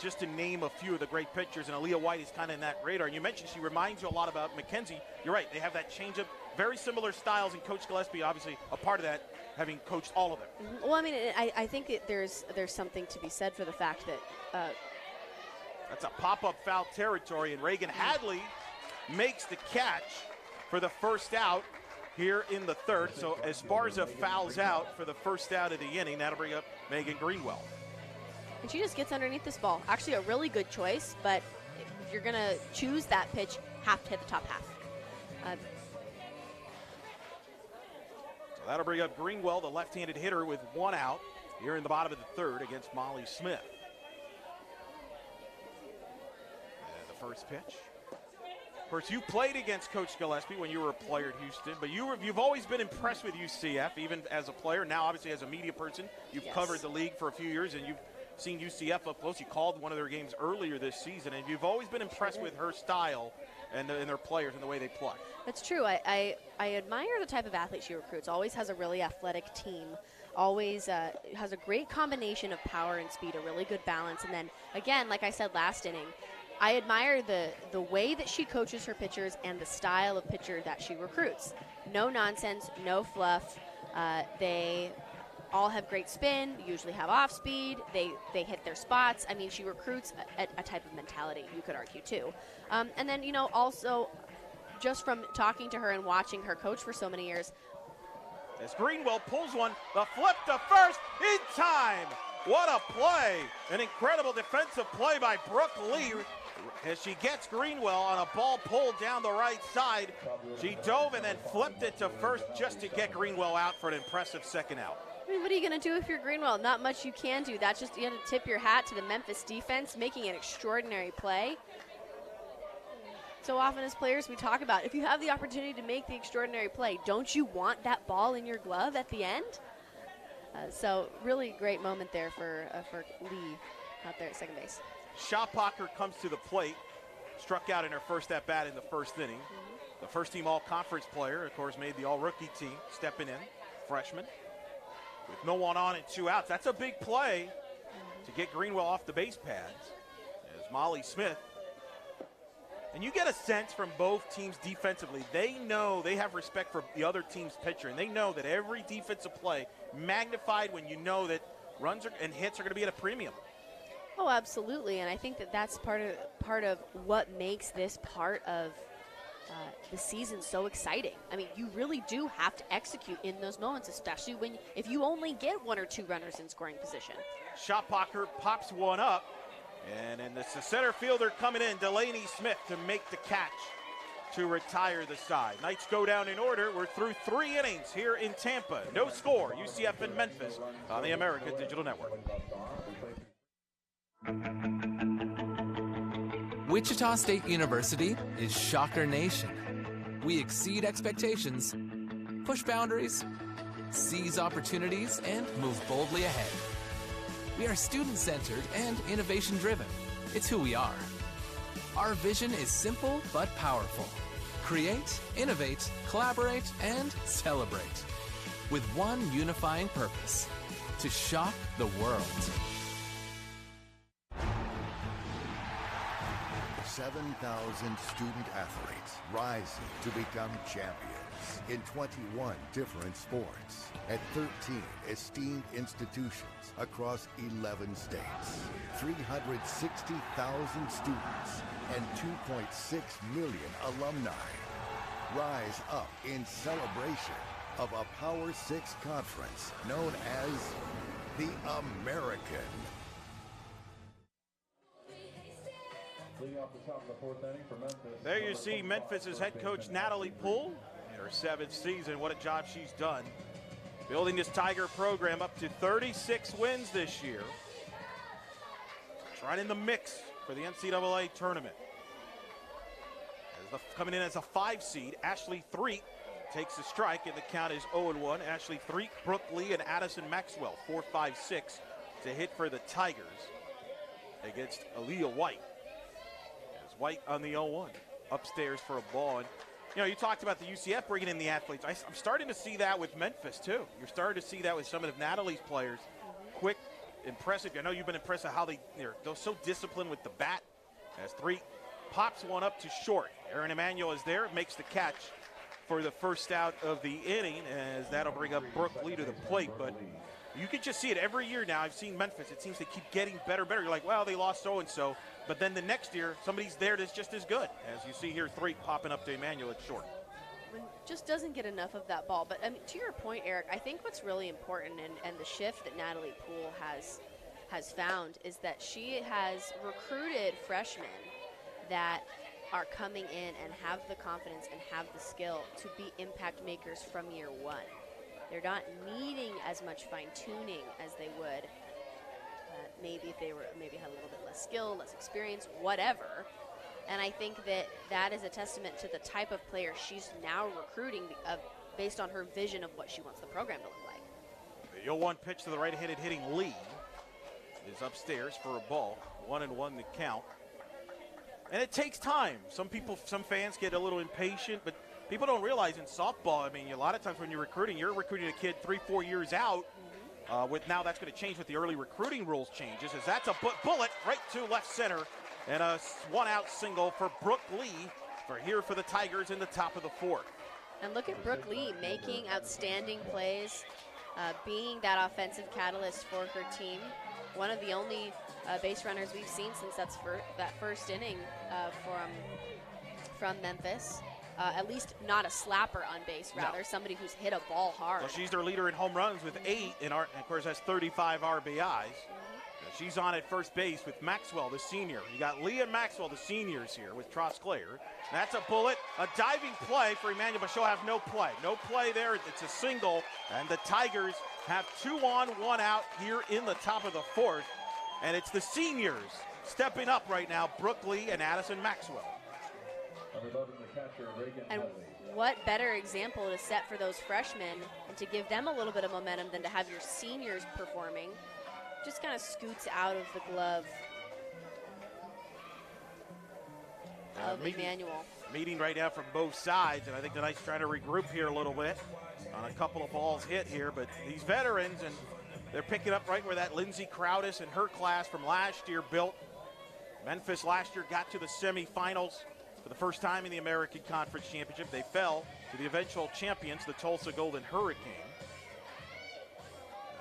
just to name a few of the great pitchers. And Aaliyah White is kind of in that radar. And you mentioned she reminds you a lot about Mackenzie. You're right, they have that changeup. Very similar styles, and Coach Gillespie, obviously, a part of that, having coached all of them.
Well, I mean, I think there's something to be said for the fact that
that's a pop-up foul territory, and Reagan Hadley makes the catch for the first out here in the third. So Esparza fouls out for the first out of the inning. That'll bring up Megan Greenwell.
And she just gets underneath this ball. Actually, a really good choice, but if you're going to choose that pitch, have to hit the top half.
So that'll bring up Greenwell, the left-handed hitter, with 1 out here in the bottom of the third against Molly Smith. And the first pitch. Of course, you played against Coach Gillespie when you were a player at Houston, but you've always been impressed with UCF, even as a player. Now, obviously, as a media person, you've covered the league for a few years, and you've seen UCF up close. You called one of their games earlier this season, and you've always been impressed with her style and their players and the way they play.
That's true. I admire the type of athlete she recruits. Always has a really athletic team. Always has a great combination of power and speed, a really good balance. And then, again, like I said last inning, I admire the way that she coaches her pitchers and the style of pitcher that she recruits. No nonsense, no fluff. They all have great spin, usually have off speed. They hit their spots. I mean, she recruits a type of mentality, you could argue, too. And then, also just from talking to her and watching her coach for so many years.
As Greenwell pulls one, the flip to first in time. What a play. An incredible defensive play by Brooke Lee as she gets Greenwell on a ball pulled down the right side. She dove and then flipped it to first just to get Greenwell out for an impressive second out.
I mean, what are you going to do if you're Greenwell? Not much you can do. That's just, you have to tip your hat to the Memphis defense, making an extraordinary play. So often as players we talk about, if you have the opportunity to make the extraordinary play, don't you want that ball in your glove at the end? So really great moment there for Lee out there at second base.
Schappacher comes to the plate, struck out in her first at-bat in the first inning. The first-team all-conference player, of course, made the all-rookie team, stepping in, freshman. With no one on and 2 outs, that's a big play to get Greenwell off the base pads. As Molly Smith, and you get a sense from both teams defensively, they know they have respect for the other team's pitcher, and they know that every defensive play magnified when you know that runs and hits are going to be at a premium.
Oh, absolutely, and I think that's part of what makes this part of the season so exciting. I mean, you really do have to execute in those moments, especially if you only get 1 or 2 runners in scoring position.
Schappacher pops one up, and then the center fielder coming in, Delaney Smith, to make the catch to retire the side. Knights go down in order. We're through 3 innings here in Tampa. No score, UCF and Memphis on the American Digital Network.
Wichita State University is Shocker Nation. We exceed expectations, push boundaries, seize opportunities, and move boldly ahead. We are student-centered and innovation-driven. It's who we are. Our vision is simple but powerful. Create, innovate, collaborate, and celebrate. With one unifying purpose: to shock the world.
7,000 student athletes rising to become champions in 21 different sports at 13 esteemed institutions across 11 states. 360,000 students and 2.6 million alumni rise up in celebration of a Power 6 conference known as the American.
There you see Memphis' head coach Natalie Poole in her 7th season. What a job she's done building this Tiger program up to 36 wins this year. It's right in the mix for the NCAA tournament. Coming in as a 5 seed, Ashley Threet takes the strike, and the count is 0-1. Ashley Threet, Brooke Lee, and Addison Maxwell, 4, 5, 6 to hit for the Tigers against Aaliyah White. White on the 0-1, upstairs for a ball. And, you know, you talked about the UCF bringing in the athletes. I'm starting to see that with Memphis, too. You're starting to see that with some of Natalie's players. Quick, impressive. I know you've been impressed with how they're so disciplined with the bat. As Threet pops one up to short. Aaron Emanuel is there, makes the catch for the first out of the inning, as that'll bring up Brooke Lee to the plate. But you can just see it every year now. I've seen Memphis. It seems to keep getting better and better. You're like, well, they lost so-and-so. But then the next year, somebody's there that's just as good. As you see here, Threet popping up to Emmanuel at short.
Just doesn't get enough of that ball. But I mean, to your point, Eric, I think what's really important and the shift that Natalie Poole has found is that she has recruited freshmen that are coming in and have the confidence and have the skill to be impact makers from year one. They're not needing as much fine-tuning as they would maybe if they had a little bit less skill, less experience, whatever. And I think that is a testament to the type of player she's now recruiting based on her vision of what she wants the program to look like.
The 0-1 pitch to the right-handed hitting Lee is upstairs for a ball. 1-1 the count. And it takes time. Some fans get a little impatient, but people don't realize in softball, I mean, a lot of times when you're recruiting a kid 3-4 years out. With now that's going to change with the early recruiting rules changes, as that's a bullet right to left center, and a 1-out single for Brooke Lee for the Tigers in the top of the 4th.
And look at Brooke Lee making outstanding plays, being that offensive catalyst for her team. One of the only base runners we've seen since that first inning from Memphis. At least not a slapper on base, rather somebody who's hit a ball hard.
Well, she's their leader in home runs with 8, and of course has 35 RBIs. She's on at first base with Maxwell, the senior. You got Lee and Maxwell, the seniors here with Trosclair. That's a bullet, a diving play for Emmanuel, but she'll have no play. No play there. It's a single, and the Tigers have 2 on, 1 out here in the top of the 4th. And it's the seniors stepping up right now, Brooke Lee and Addison Maxwell.
And what better example to set for those freshmen and to give them a little bit of momentum than to have your seniors performing. Just kind of scoots out of the glove of Emmanuel.
Meeting right now from both sides, and I think the Knights trying to regroup here a little bit on a couple of balls hit here, but these veterans, and they're picking up right where that Lindsay Crowdis and her class from last year built. Memphis last year got to the semifinals for the first time in the American Conference Championship. They fell to the eventual champions, the Tulsa Golden Hurricane.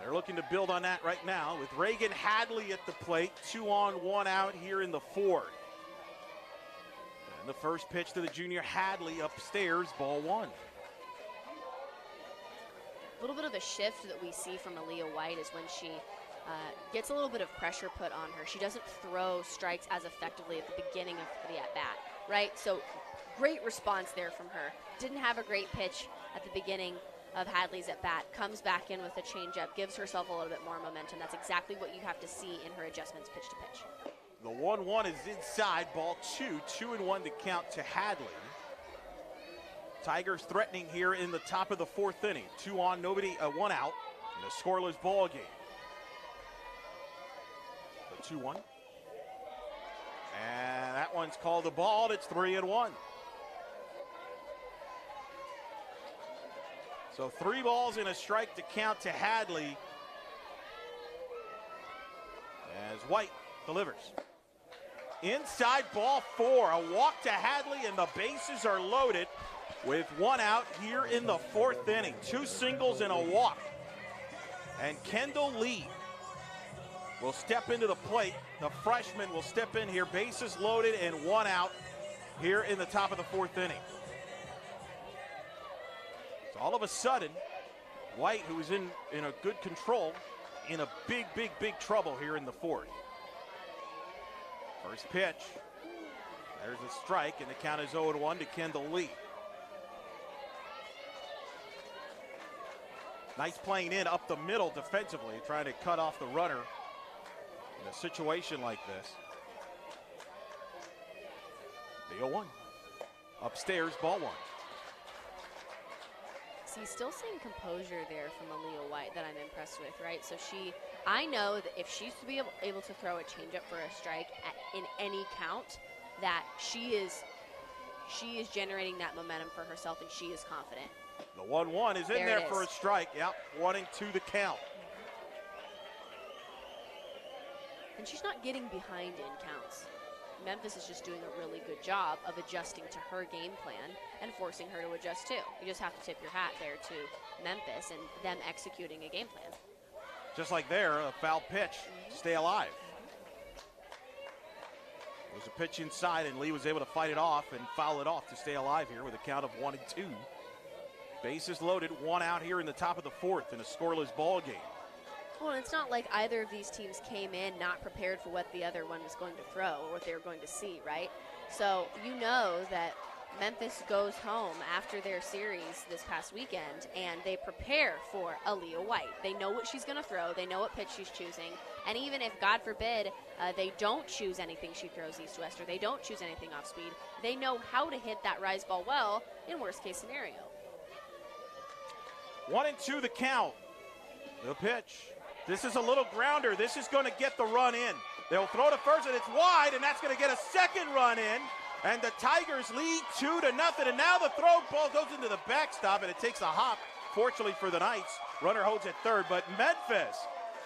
They're looking to build on that right now with Reagan Hadley at the plate. 2 on, 1 out here in the 4th. And the first pitch to the junior Hadley upstairs, ball 1.
A little bit of a shift that we see from Aaliyah White is when she gets a little bit of pressure put on her. She doesn't throw strikes as effectively at the beginning of the at-bat, right? So great response there from her. Didn't have a great pitch at the beginning of Hadley's at-bat. Comes back in with a changeup, gives herself a little bit more momentum. That's exactly what you have to see in her adjustments pitch to pitch.
The 1-1 is inside, ball 2-1 to count to Hadley. Tigers threatening here in the top of the 4th inning. 2 on, nobody, 1 out in a scoreless ball game. The 2-1. And that one's called a ball. It's 3-1. So 3 balls and a strike to count to Hadley as White delivers. Inside, ball 4. A walk to Hadley, and the bases are loaded with 1 out here in the 4th inning. 2 singles and a walk. And Kendall Lee will step into the plate. The freshman will step in here, bases loaded and 1 out here in the top of the 4th inning. So all of a sudden, White, who is in a good control, in a big trouble here in the 4th. First pitch. There's a strike, and the count is 0-1 to Kendall Lee. Nice playing in up the middle defensively, trying to cut off the runner in a situation like this. The 0-1. Upstairs, ball 1.
See, still seeing composure there from Aaliyah White that I'm impressed with, right? So I know that if she's to be able to throw a changeup for a strike in any count, that she is generating that momentum for herself, and she is confident.
The 1-1 is in there for a strike. Yep, 1-2 the count.
And she's not getting behind in counts. Memphis is just doing a really good job of adjusting to her game plan and forcing her to adjust too. You just have to tip your hat there to Memphis and them executing a game plan.
Just like there, a foul pitch, stay alive. It was a pitch inside, and Lee was able to fight it off and foul it off to stay alive here with a count of 1-2. Bases loaded, 1 out here in the top of the 4th in a scoreless ball game.
Well, it's not like either of these teams came in not prepared for what the other one was going to throw or what they were going to see, right? So you know that Memphis goes home after their series this past weekend, and they prepare for Aaliyah White. They know what she's going to throw. They know what pitch she's choosing. And even if, God forbid, they don't choose anything she throws east-west, or they don't choose anything off-speed, they know how to hit that rise ball well in worst-case scenario.
1-2 the count. The pitch. This is a little grounder. This is going to get the run in. They'll throw to first, and it's wide, and that's going to get a second run in. And the Tigers lead 2-0. And now the throw ball goes into the backstop, and it takes a hop. Fortunately for the Knights, runner holds at third. But Memphis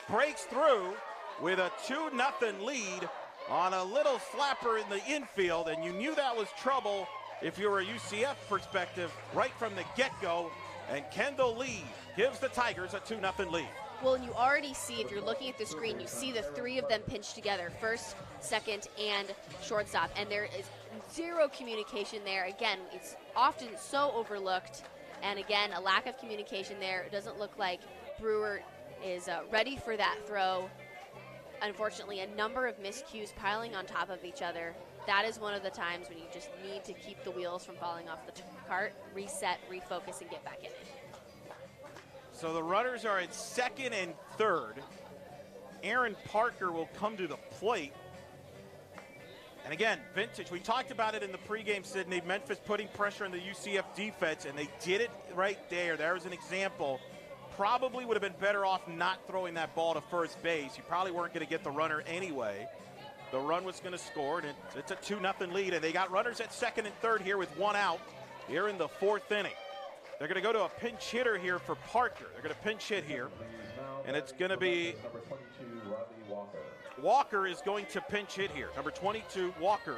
breaks through with a 2-0 lead on a little slapper in the infield. And you knew that was trouble if you were a UCF perspective right from the get-go. And Kendall Lee gives the Tigers a 2-0 lead.
Well, and you already see, if you're looking at the screen, you see the 3 of them pinched together, first, second, and shortstop. And there is zero communication there. Again, it's often so overlooked. And again, a lack of communication there. It doesn't look like Brewer is ready for that throw. Unfortunately, a number of miscues piling on top of each other. That is one of the times when you just need to keep the wheels from falling off the cart, reset, refocus, and get back in it.
So the runners are at second and third. Aaron Parker will come to the plate. And again, vintage. We talked about it in the pregame, Sydney. Memphis putting pressure on the UCF defense, and they did it right there. There's an example. Probably would have been better off not throwing that ball to first base. You probably weren't going to get the runner anyway. The run was going to score, and it's a 2-0 lead. And they got runners at second and third here with 1 out here in the 4th inning. They're going to go to a pinch hitter here for Parker. They're going to pinch hit here, and it's going to be Walker is going to pinch hit here. Number 22, Walker,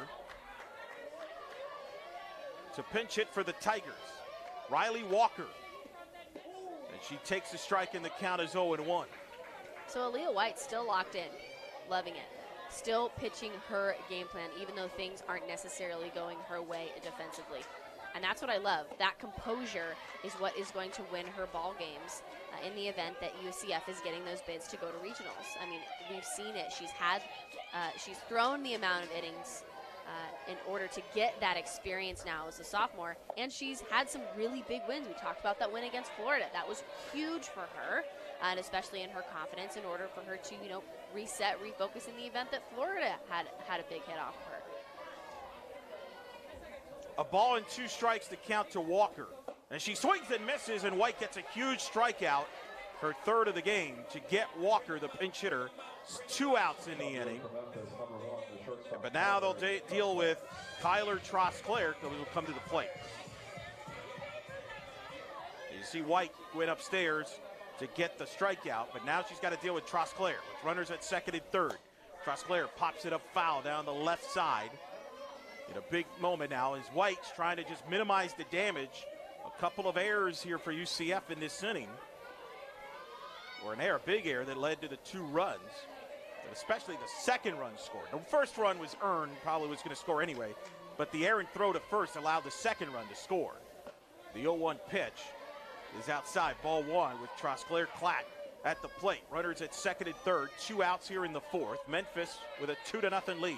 to pinch hit for the Tigers. Riley Walker. And she takes the strike, and the count is 0-1.
So Aaliyah White still locked in, loving it. Still pitching her game plan, even though things aren't necessarily going her way defensively. And that's what I love. That composure is what is going to win her ball games in the event that UCF is getting those bids to go to regionals. I mean, we've seen it. She's thrown the amount of innings in order to get that experience now as a sophomore, and she's had some really big wins. We talked about that win against Florida. That was huge for her. and especially in her confidence in order for her to, reset, refocus in the event that Florida had a big hit off of her.
A ball and 2 strikes to count to Walker. And she swings and misses, and White gets a huge strikeout, her 3rd of the game, to get Walker, the pinch hitter, 2 outs in the inning. But now they'll deal with Kyler Trosclair, who will come to the plate. You see White went upstairs to get the strikeout, but now she's got to deal with Trosclair with runners at 2nd and 3rd. Trosclair pops it up foul down the left side. In a big moment now as White's trying to just minimize the damage. A couple of errors here for UCF in this inning. Or an error, big error that led to the 2 runs. But especially the 2nd run scored. The 1st run was earned, probably was going to score anyway. But the errant throw to first allowed the 2nd run to score. The 0-1 pitch is outside, ball 1 with Trosclair Klatt at the plate. Runners at 2nd and 3rd, 2 outs here in the 4th. Memphis with a 2-0 lead.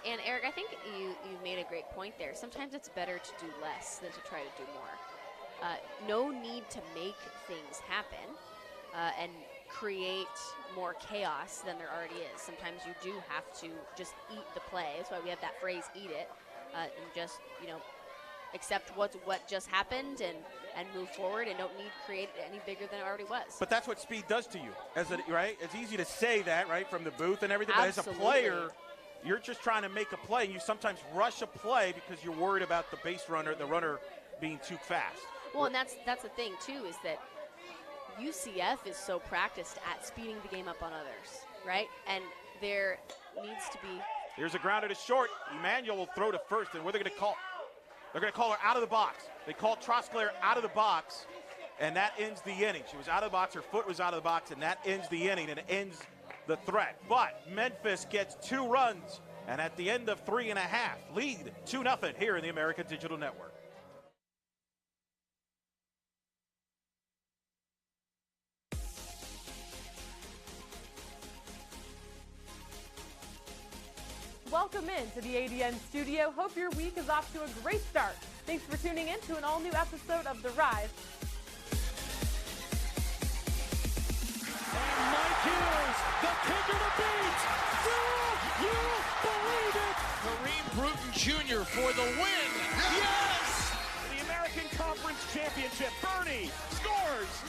And Eric, I think you made a great point there. Sometimes it's better to do less than to try to do more. No need to make things happen and create more chaos than there already is. Sometimes you do have to just eat the play. That's why we have that phrase, eat it, and just, accept what just happened and move forward, and don't need to create it any bigger than it already was.
But that's what speed does to you, right? It's easy to say that, right, from the booth and everything,
Absolutely.
But as a player, you're just trying to make a play, and you sometimes rush a play because you're worried about the base runner, the runner being too fast.
Well, and that's the thing, too, is that UCF is so practiced at speeding the game up on others, right? And there needs to be...
Here's a grounder to short. Emmanuel will throw to first, and what are they going to call? They're going to call her out of the box. They called Trosclair out of the box, and that ends the inning. She was out of the box, her foot was out of the box, and that ends the inning, and it ends the threat. But Memphis gets 2 runs, and at the end of 3.5, lead 2-0 here in the American Digital Network.
Welcome into the ADN studio. Hope your week is off to a great start. Thanks for tuning in to an all-new episode of The Rise.
And Mike Hughes, the kicker to beat. Do you believe it? Kareem Bruton Jr. for the win. Yes! The American Conference Championship. Bernie scores.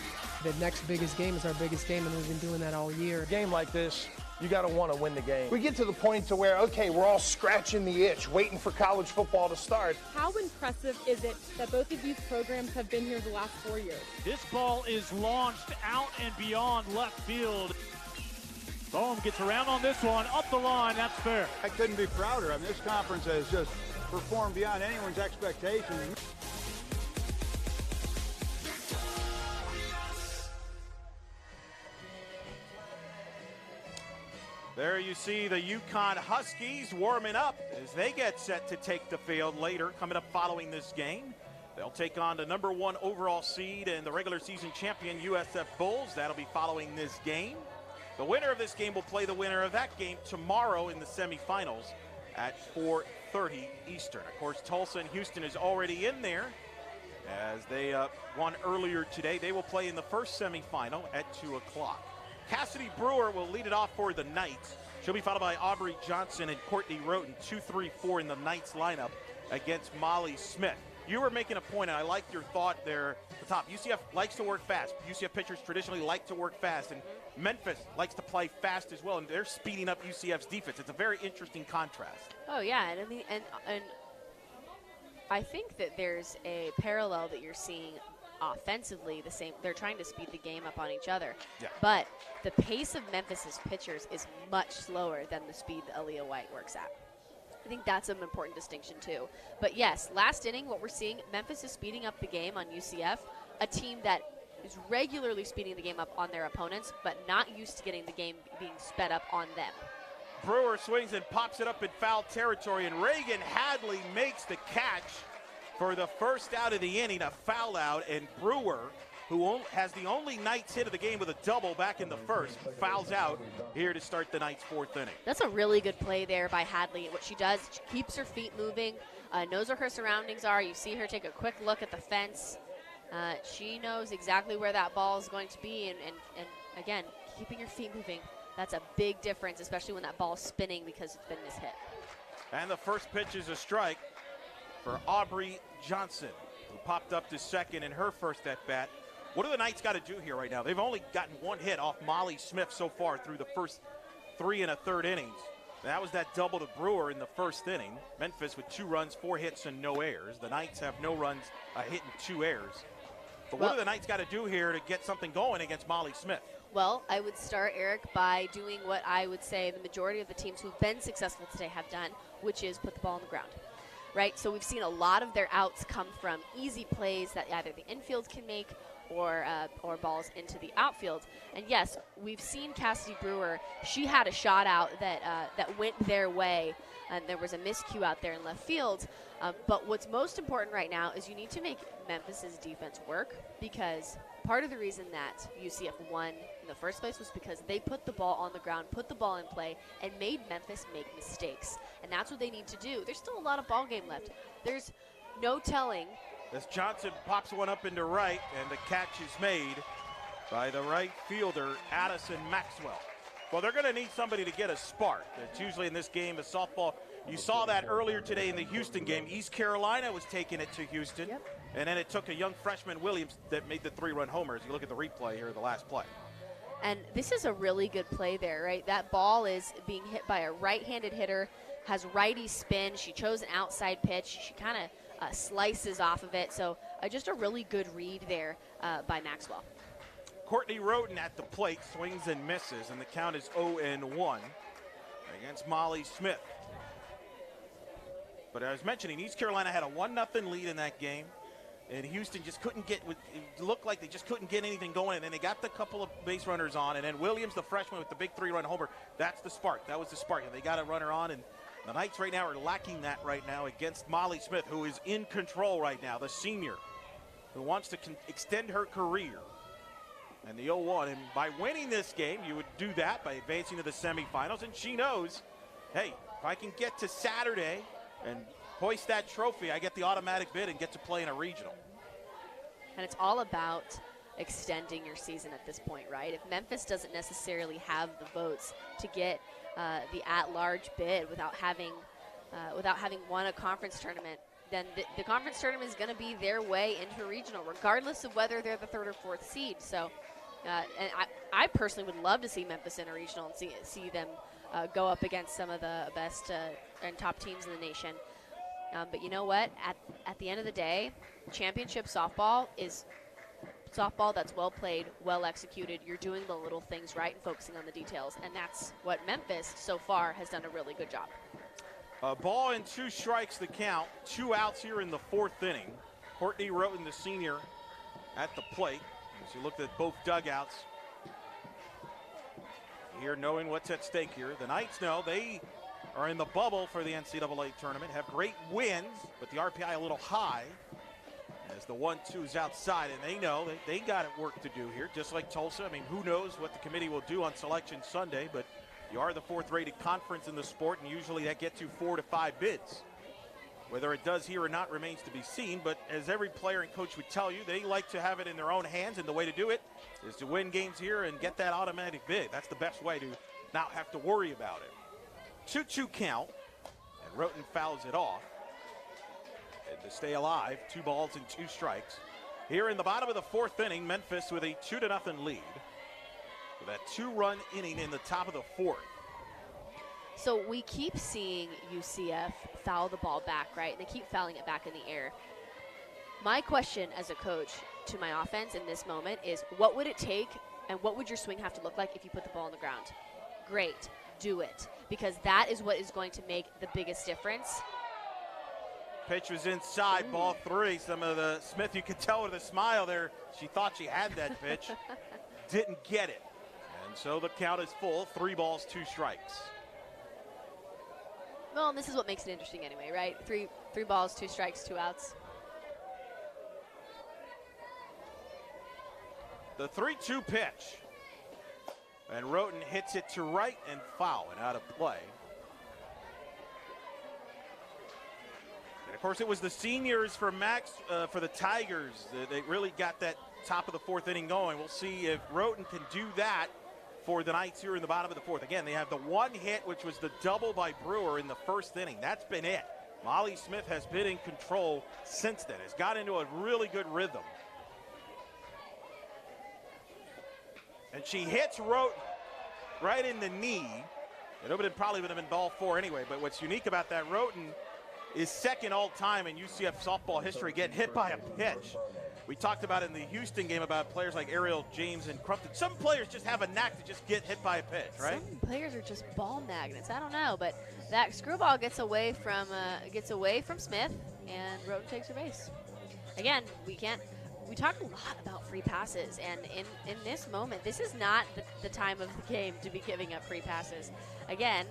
The next biggest game is our biggest game, and we've been doing that all year.
A game like this, you got to want to win the game. We get to the point to where, okay, we're all scratching the itch, waiting for college football to start.
How impressive is it that both of these programs have been here the last 4 years?
This ball is launched out and beyond left field. Bohm gets around on this one, up the line, that's fair.
I couldn't be prouder. I mean, this conference has just performed beyond anyone's expectations.
There you see the UConn Huskies warming up as they get set to take the field later, coming up following this game. They'll take on the #1 overall seed and the regular season champion USF Bulls. That'll be following this game. The winner of this game will play the winner of that game tomorrow in the semifinals at 4:30 Eastern. Of course, Tulsa and Houston is already in there as they won earlier today. They will play in the first semifinal at 2 o'clock. Cassidy Brewer will lead it off for the Knights. She'll be followed by Aubrey Johnson and Courtney Roten, 2, 3, 4 in the Knights lineup against Molly Smith. You were making a point, and I like your thought there at the top. UCF likes to work fast. UCF pitchers traditionally like to work fast, and Memphis likes to play fast as well, and they're speeding up UCF's defense. It's a very interesting contrast.
Oh, yeah, and I mean, and I think that there's a parallel that you're seeing offensively. The same, they're trying to speed the game up on each other,
yeah.
But the pace of Memphis's pitchers is much slower than the speed that Aaliyah White works at. I think that's an important distinction too. But yes, last inning, what we're seeing, Memphis is speeding up the game on UCF, a team that is regularly speeding the game up on their opponents, but not used to getting the game being sped up on them.
Brewer swings and pops it up in foul territory, and Reagan Hadley makes the catch for the first out of the inning, a foul out, and Brewer, who has the only Knights hit of the game with a double back in the first, fouls out here to start the Knights' 4th inning.
That's a really good play there by Hadley. What she does, she keeps her feet moving, knows where her surroundings are. You see her take a quick look at the fence, She knows exactly where that ball is going to be, and again, keeping your feet moving, that's a big difference, especially when that ball's spinning because it's been mishit.
And the first pitch is a strike for Aubrey Johnson, who popped up to second in her first at-bat. What do the Knights got to do here right now? They've only gotten one hit off Molly Smith so far through the first 3 1/3 innings. That was that double to Brewer in the first inning. Memphis with 2 runs, 4 hits, and no errors. The Knights have no runs, a hit, and 2 errors. But what do the Knights got to do here to get something going against Molly Smith?
Well, I would start, Eric, by doing what I would say the majority of the teams who've been successful today have done, which is put the ball on the ground. Right? So we've seen a lot of their outs come from easy plays that either the infield can make or balls into the outfield. And yes, we've seen Cassidy Brewer. She had a shot out that went their way, and there was a miscue out there in left field. But what's most important right now is you need to make Memphis's defense work, because part of the reason that UCF won in the first place was because they put the ball on the ground, put the ball in play, and made Memphis make mistakes. And that's what they need to do. There's still a lot of ball game left. There's no telling.
As Johnson pops one up into right, and the catch is made by the right fielder, Addison Maxwell. Well, they're going to need somebody to get a spark. It's usually in this game, the softball. You saw that earlier today in the Houston game. East Carolina was taking it to Houston, and then it took a young freshman, Williams, that made the 3-run homer. As you look at the replay here, the last play.
And this is a really good play there, right? That ball is being hit by a right-handed hitter, has righty spin. She chose an outside pitch. She kind of slices off of it. So just a really good read there by Maxwell.
Courtney Roden at the plate, swings and misses, and the count is 0-1 against Molly Smith. But I was mentioning, East Carolina had a 1-0 lead in that game, and Houston just couldn't get, it looked like they just couldn't get anything going, and then they got the couple of base runners on, and then Williams, the freshman with the big 3-run homer, that's the spark. That was the spark, and they got a runner on, and the Knights right now are lacking that right now against Molly Smith, who is in control right now, the senior, who wants to extend her career. And the 0-1, and by winning this game, you would do that by advancing to the semifinals, and she knows, hey, if I can get to Saturday and hoist that trophy, I get the automatic bid and get to play in a regional.
And it's all about extending your season at this point, right? If Memphis doesn't necessarily have the votes to get the at-large bid without having won a conference tournament, then the conference tournament is going to be their way into regional, regardless of whether they're the 3rd or 4th seed. So, and I personally would love to see Memphis in a regional and see them go up against some of the best and top teams in the nation. But you know what? At the end of the day, championship softball is softball that's well played, well executed. You're doing the little things right and focusing on the details, and that's what Memphis so far has done a really good job.
A ball and 2 strikes the count. 2 outs here in the 4th inning. Courtney Roten, the senior, at the plate. As you looked at both dugouts here, knowing what's at stake here. The Knights know they are in the bubble for the NCAA tournament, have great wins, but the RPI a little high as the 1-2 is outside, and they know they got work to do here, just like Tulsa. I mean, who knows what the committee will do on Selection Sunday, but you are the 4th-rated conference in the sport, and usually that gets you 4 to 5 bids. Whether it does here or not remains to be seen, but as every player and coach would tell you, they like to have it in their own hands, and the way to do it is to win games here and get that automatic bid. That's the best way to not have to worry about it. 2-2 count, and Roten fouls it off. And to stay alive, 2 balls and 2 strikes. Here in the bottom of the 4th inning, Memphis with a 2-0 lead. With that 2-run inning in the top of the 4th.
So we keep seeing UCF foul the ball back, right? They keep fouling it back in the air. My question as a coach to my offense in this moment is, what would it take and what would your swing have to look like if you put the ball on the ground? Great, do it. Because that is what is going to make the biggest difference.
Pitch was inside, ball 3. Some of the Smith, you could tell with a smile there, she thought she had that pitch. Didn't get it. And so the count is full, 3 balls, 2 strikes.
Well, and this is what makes it interesting anyway, right? Three balls, 2 strikes, 2 outs.
The 3-2 pitch. And Roten hits it to right and foul and out of play. And course, it was the seniors for for the Tigers. They really got that top of the fourth inning going. We'll see if Roten can do that for the Knights here in the bottom of the fourth. Again, they have the one hit, which was the double by Brewer in the first inning. That's been it. Molly Smith has been in control since then. Has got into a really good rhythm. And she hits Roten right in the knee. It probably would have been ball 4 anyway, but what's unique about that, Roten is second all-time in UCF softball history getting hit by a pitch. We talked about in the Houston game about players like Ariel James and Crumpton. Some players just have a knack to just get hit by a pitch, right?
Some players are just ball magnets. I don't know, but that screwball gets away from Smith, and Roten takes her base. Again, we talk a lot about free passes, and in this moment, this is not the time of the game to be giving up free passes. Again,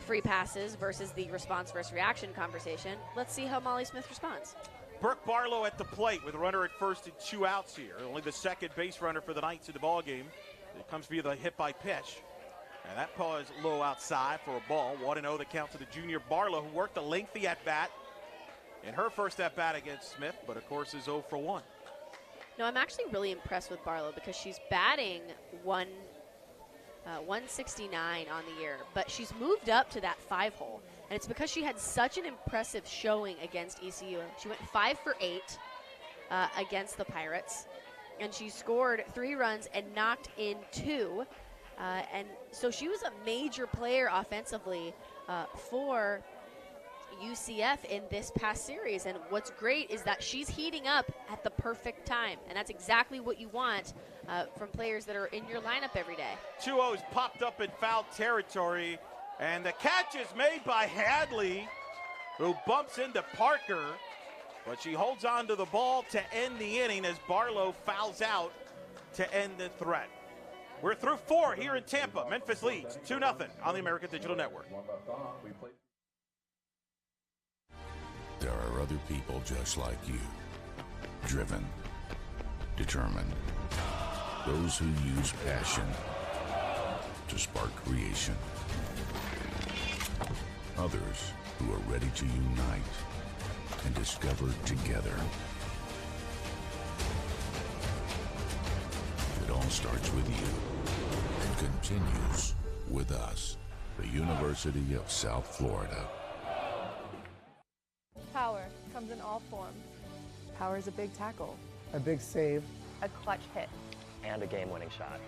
free passes versus the response versus reaction conversation. Let's see how Molly Smith responds.
Brooke Barlow at the plate with a runner at first and 2 outs here. Only the second base runner for the Knights in the ball game. It comes via the hit by pitch. And that paw is low outside for a ball. 1-0 the count to the junior Barlow, who worked a lengthy at-bat in her first at-bat against Smith, but of course is 0 for 1.
No, I'm actually really impressed with Barlow because she's batting 169 on the year, but she's moved up to that 5-hole. And it's because she had such an impressive showing against ECU. She went 5 for 8 against the Pirates, and she scored 3 runs and knocked in 2. And so she was a major player offensively for UCF in this past series. And what's great is that she's heating up at the perfect time, and that's exactly what you want from players that are in your lineup every day.
2-0's popped up in foul territory. And the catch is made by Hadley, who bumps into Parker, but she holds on to the ball to end the inning as Barlow fouls out to end the threat. We're through 4 here in Tampa. Memphis leads 2-0 on the American Digital Network.
There are other people just like you, driven, determined, those who use passion to spark creation. Others who are ready to unite and discover together. It all starts with you and continues with us, the University of South Florida.
Power comes in all forms.
Power is a big tackle.
A big save.
A clutch hit.
And a game-winning shot.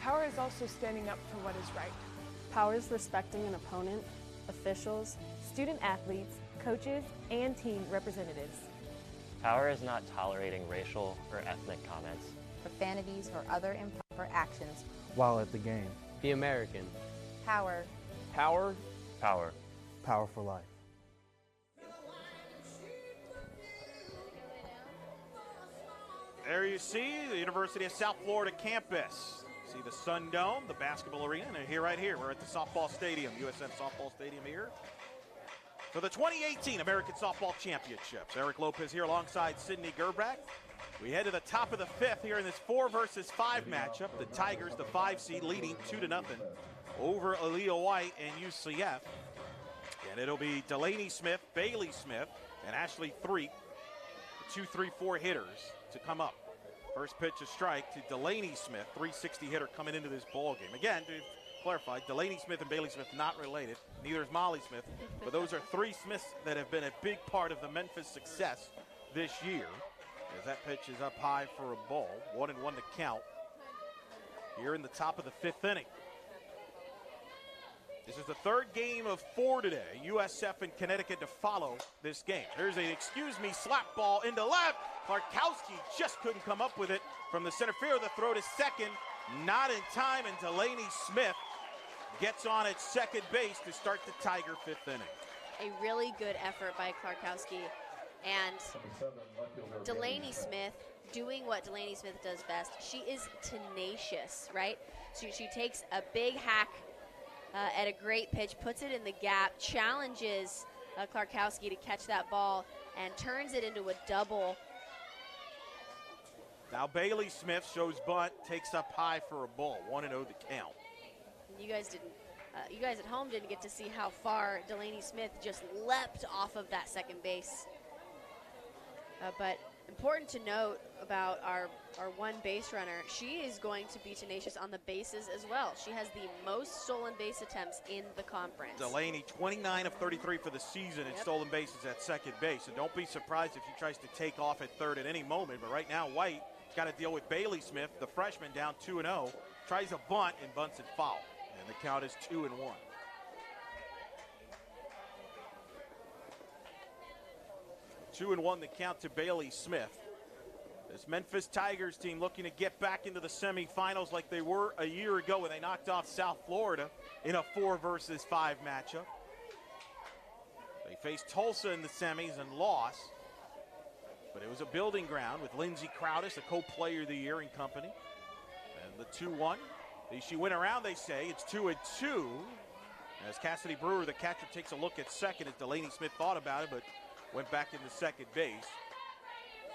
Power is also standing up for what is right.
Power is respecting an opponent, officials,
Student athletes, coaches, and team representatives.
Power is not tolerating racial or ethnic comments.
Profanities or other improper actions.
While at the game.
Be American.
Power.
Power.
Power.
Power for life.
There you see the University of South Florida campus. See the Sun Dome, the basketball arena, and here, right here, we're at the softball stadium, USF Softball Stadium here. For the 2018 American Softball Championships. Eric Lopez here alongside Sydney Gerbrack. We head to the top of the 5th here in this 4 versus 5 matchup. The Tigers, the 5 seed, leading 2-0 over Aaliyah White and UCF. And it'll be Delaney Smith, Bailey Smith, and Ashley Threep, the 2-3-4 hitters to come up. First pitch, a strike to Delaney Smith, 360 hitter coming into this ball game. Again, to clarify, Delaney Smith and Bailey Smith not related. Neither is Molly Smith. But those are 3 Smiths that have been a big part of the Memphis success this year. As that pitch is up high for a ball. 1-1 to count here in the top of the 5th inning. This is the 3rd game of 4 today. USF and Connecticut to follow this game. There's a, slap ball into left. Klarkowski just couldn't come up with it from the center field. The throw to second, not in time, and Delaney Smith gets on at second base to start the Tiger 5th inning.
A really good effort by Klarkowski. And Delaney Smith doing what Delaney Smith does best. She is tenacious, right? So she takes a big hack at a great pitch, puts it in the gap, challenges Klarkowski to catch that ball, and turns it into a double.
Now Bailey Smith shows bunt, takes up high for a ball. 1-0 to count.
You guys didn't You guys at home didn't get to see how far Delaney Smith just leapt off of that second base. But important to note about our one base runner, she is going to be tenacious on the bases as well. She has the most stolen base attempts in the conference.
Delaney, 29 of 33 for the season in stolen bases at second base. And don't be surprised if she tries to take off at third at any moment. But right now, White's got to deal with Bailey Smith, the freshman, down 2-0. Tries a bunt and bunts it foul. And the count is 2-1. 2-1 the count to Bailey Smith. This Memphis Tigers team looking to get back into the semifinals like they were a year ago when they knocked off South Florida in a 4-5 matchup. They faced Tulsa in the semis and lost, but it was a building ground with Lindsey Crowdis, the co-player of the year, in company. And the 2-1. She went around, they say. It's 2-2. As Cassidy Brewer, the catcher, takes a look at second as Delaney Smith thought about it, but went back into second base.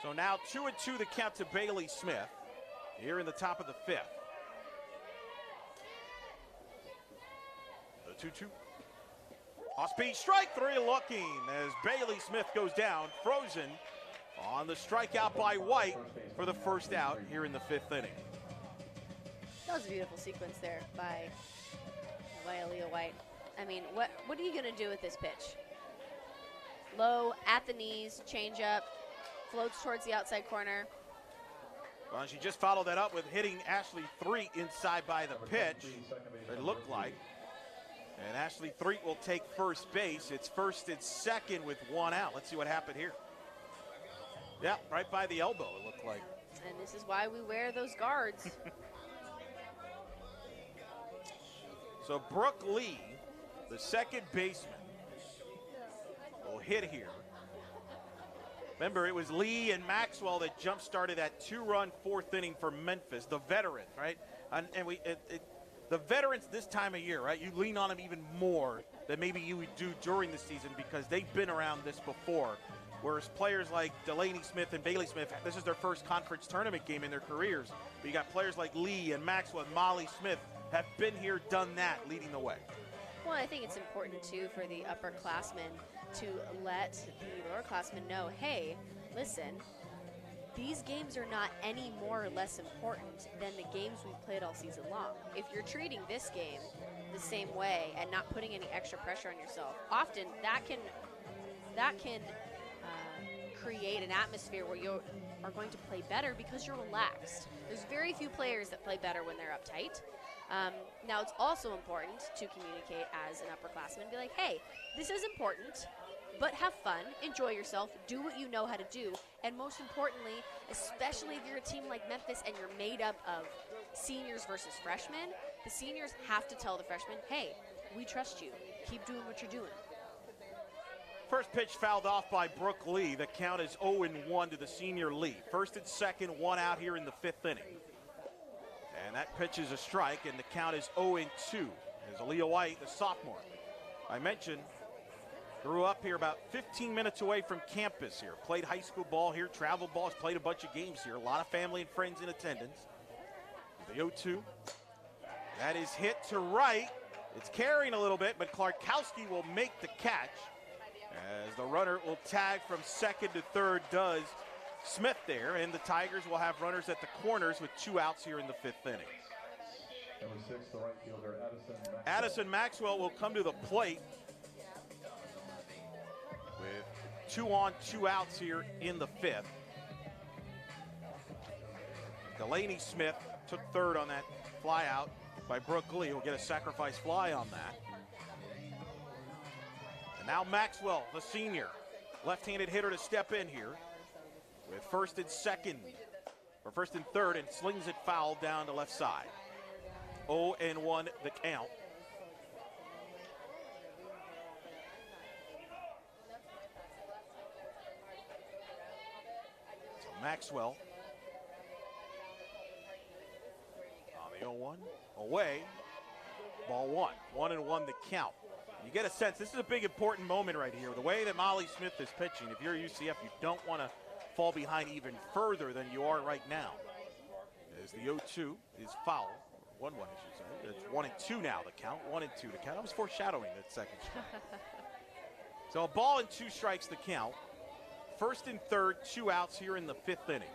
So now 2-2 the count to Bailey Smith here in the top of the fifth. The 2-2. Off-speed strike three looking as Bailey Smith goes down, frozen on the strikeout by White for the first out here in the fifth inning.
That was a beautiful sequence there by Aaliyah White. I mean, what are you going to do with this pitch? Low, at the knees, change up, floats towards the outside corner.
Well, she just followed that up with hitting Ashley Threet inside by the pitch, it looked like. And Ashley Threet will take first base. It's first and second with one out. Let's see what happened here. Yeah, right by the elbow, it looked like.
And this is why we wear those guards.
So Brooke Lee, the second baseman, will hit here. Remember, it was Lee and Maxwell that jump-started that two-run fourth inning for Memphis, the veterans, right? And the veterans this time of year, right? You lean on them even more than maybe you would do during the season because they've been around this before. Whereas players like Delaney Smith and Bailey Smith, this is their first conference tournament game in their careers. But you got players like Lee and Maxwell and Molly Smith have been here, done that, leading the way.
Well, I think it's important, too, for the upperclassmen to let the lowerclassmen know, hey, listen, these games are not any more or less important than the games we've played all season long. If you're treating this game the same way and not putting any extra pressure on yourself, often that can create an atmosphere where you are going to play better because you're relaxed. There's very few players that play better when they're uptight. Now, it's also important to communicate as an upperclassman and be like, hey, this is important, but have fun, enjoy yourself, do what you know how to do, and most importantly, especially if you're a team like Memphis and you're made up of seniors versus freshmen, the seniors have to tell the freshmen, hey, we trust you, keep doing what you're doing.
First pitch fouled off by Brooke Lee. The count is 0-1 to the senior Lee. First and second, one out here in the fifth inning. And that pitch is a strike, and the count is 0-2. As Aaliyah White, the sophomore, I mentioned, grew up here about 15 minutes away from campus here. Played high school ball here, travel ball, has played a bunch of games here. A lot of family and friends in attendance. The 0-2. That is hit to right. It's carrying a little bit, but Klarkowski will make the catch. As the runner will tag from second to third, does Smith there, and the Tigers will have runners at the corners with two outs here in the fifth inning.
Number 6, the right fielder,
Addison Maxwell will come to the plate with 2 on, 2 outs here in the fifth. Delaney Smith took third on that fly out by Brooke Lee. Will get a sacrifice fly on that. And now Maxwell, the senior, left-handed hitter to step in here with first and second, or first and third, and slings it foul down to left side. 0-1 the count. So Maxwell on the 0-1, away, ball one. 1-1 the count. You get a sense, this is a big important moment right here. The way that Molly Smith is pitching, if you're UCF, you don't want to fall behind even further than you are right now. As the 0-2 is foul. 1-1, I should say. It's 1-2 now, the count. 1-2 to count. I was foreshadowing that second strike. So a ball and 2 strikes the count. First and third, 2 outs here in the 5th inning.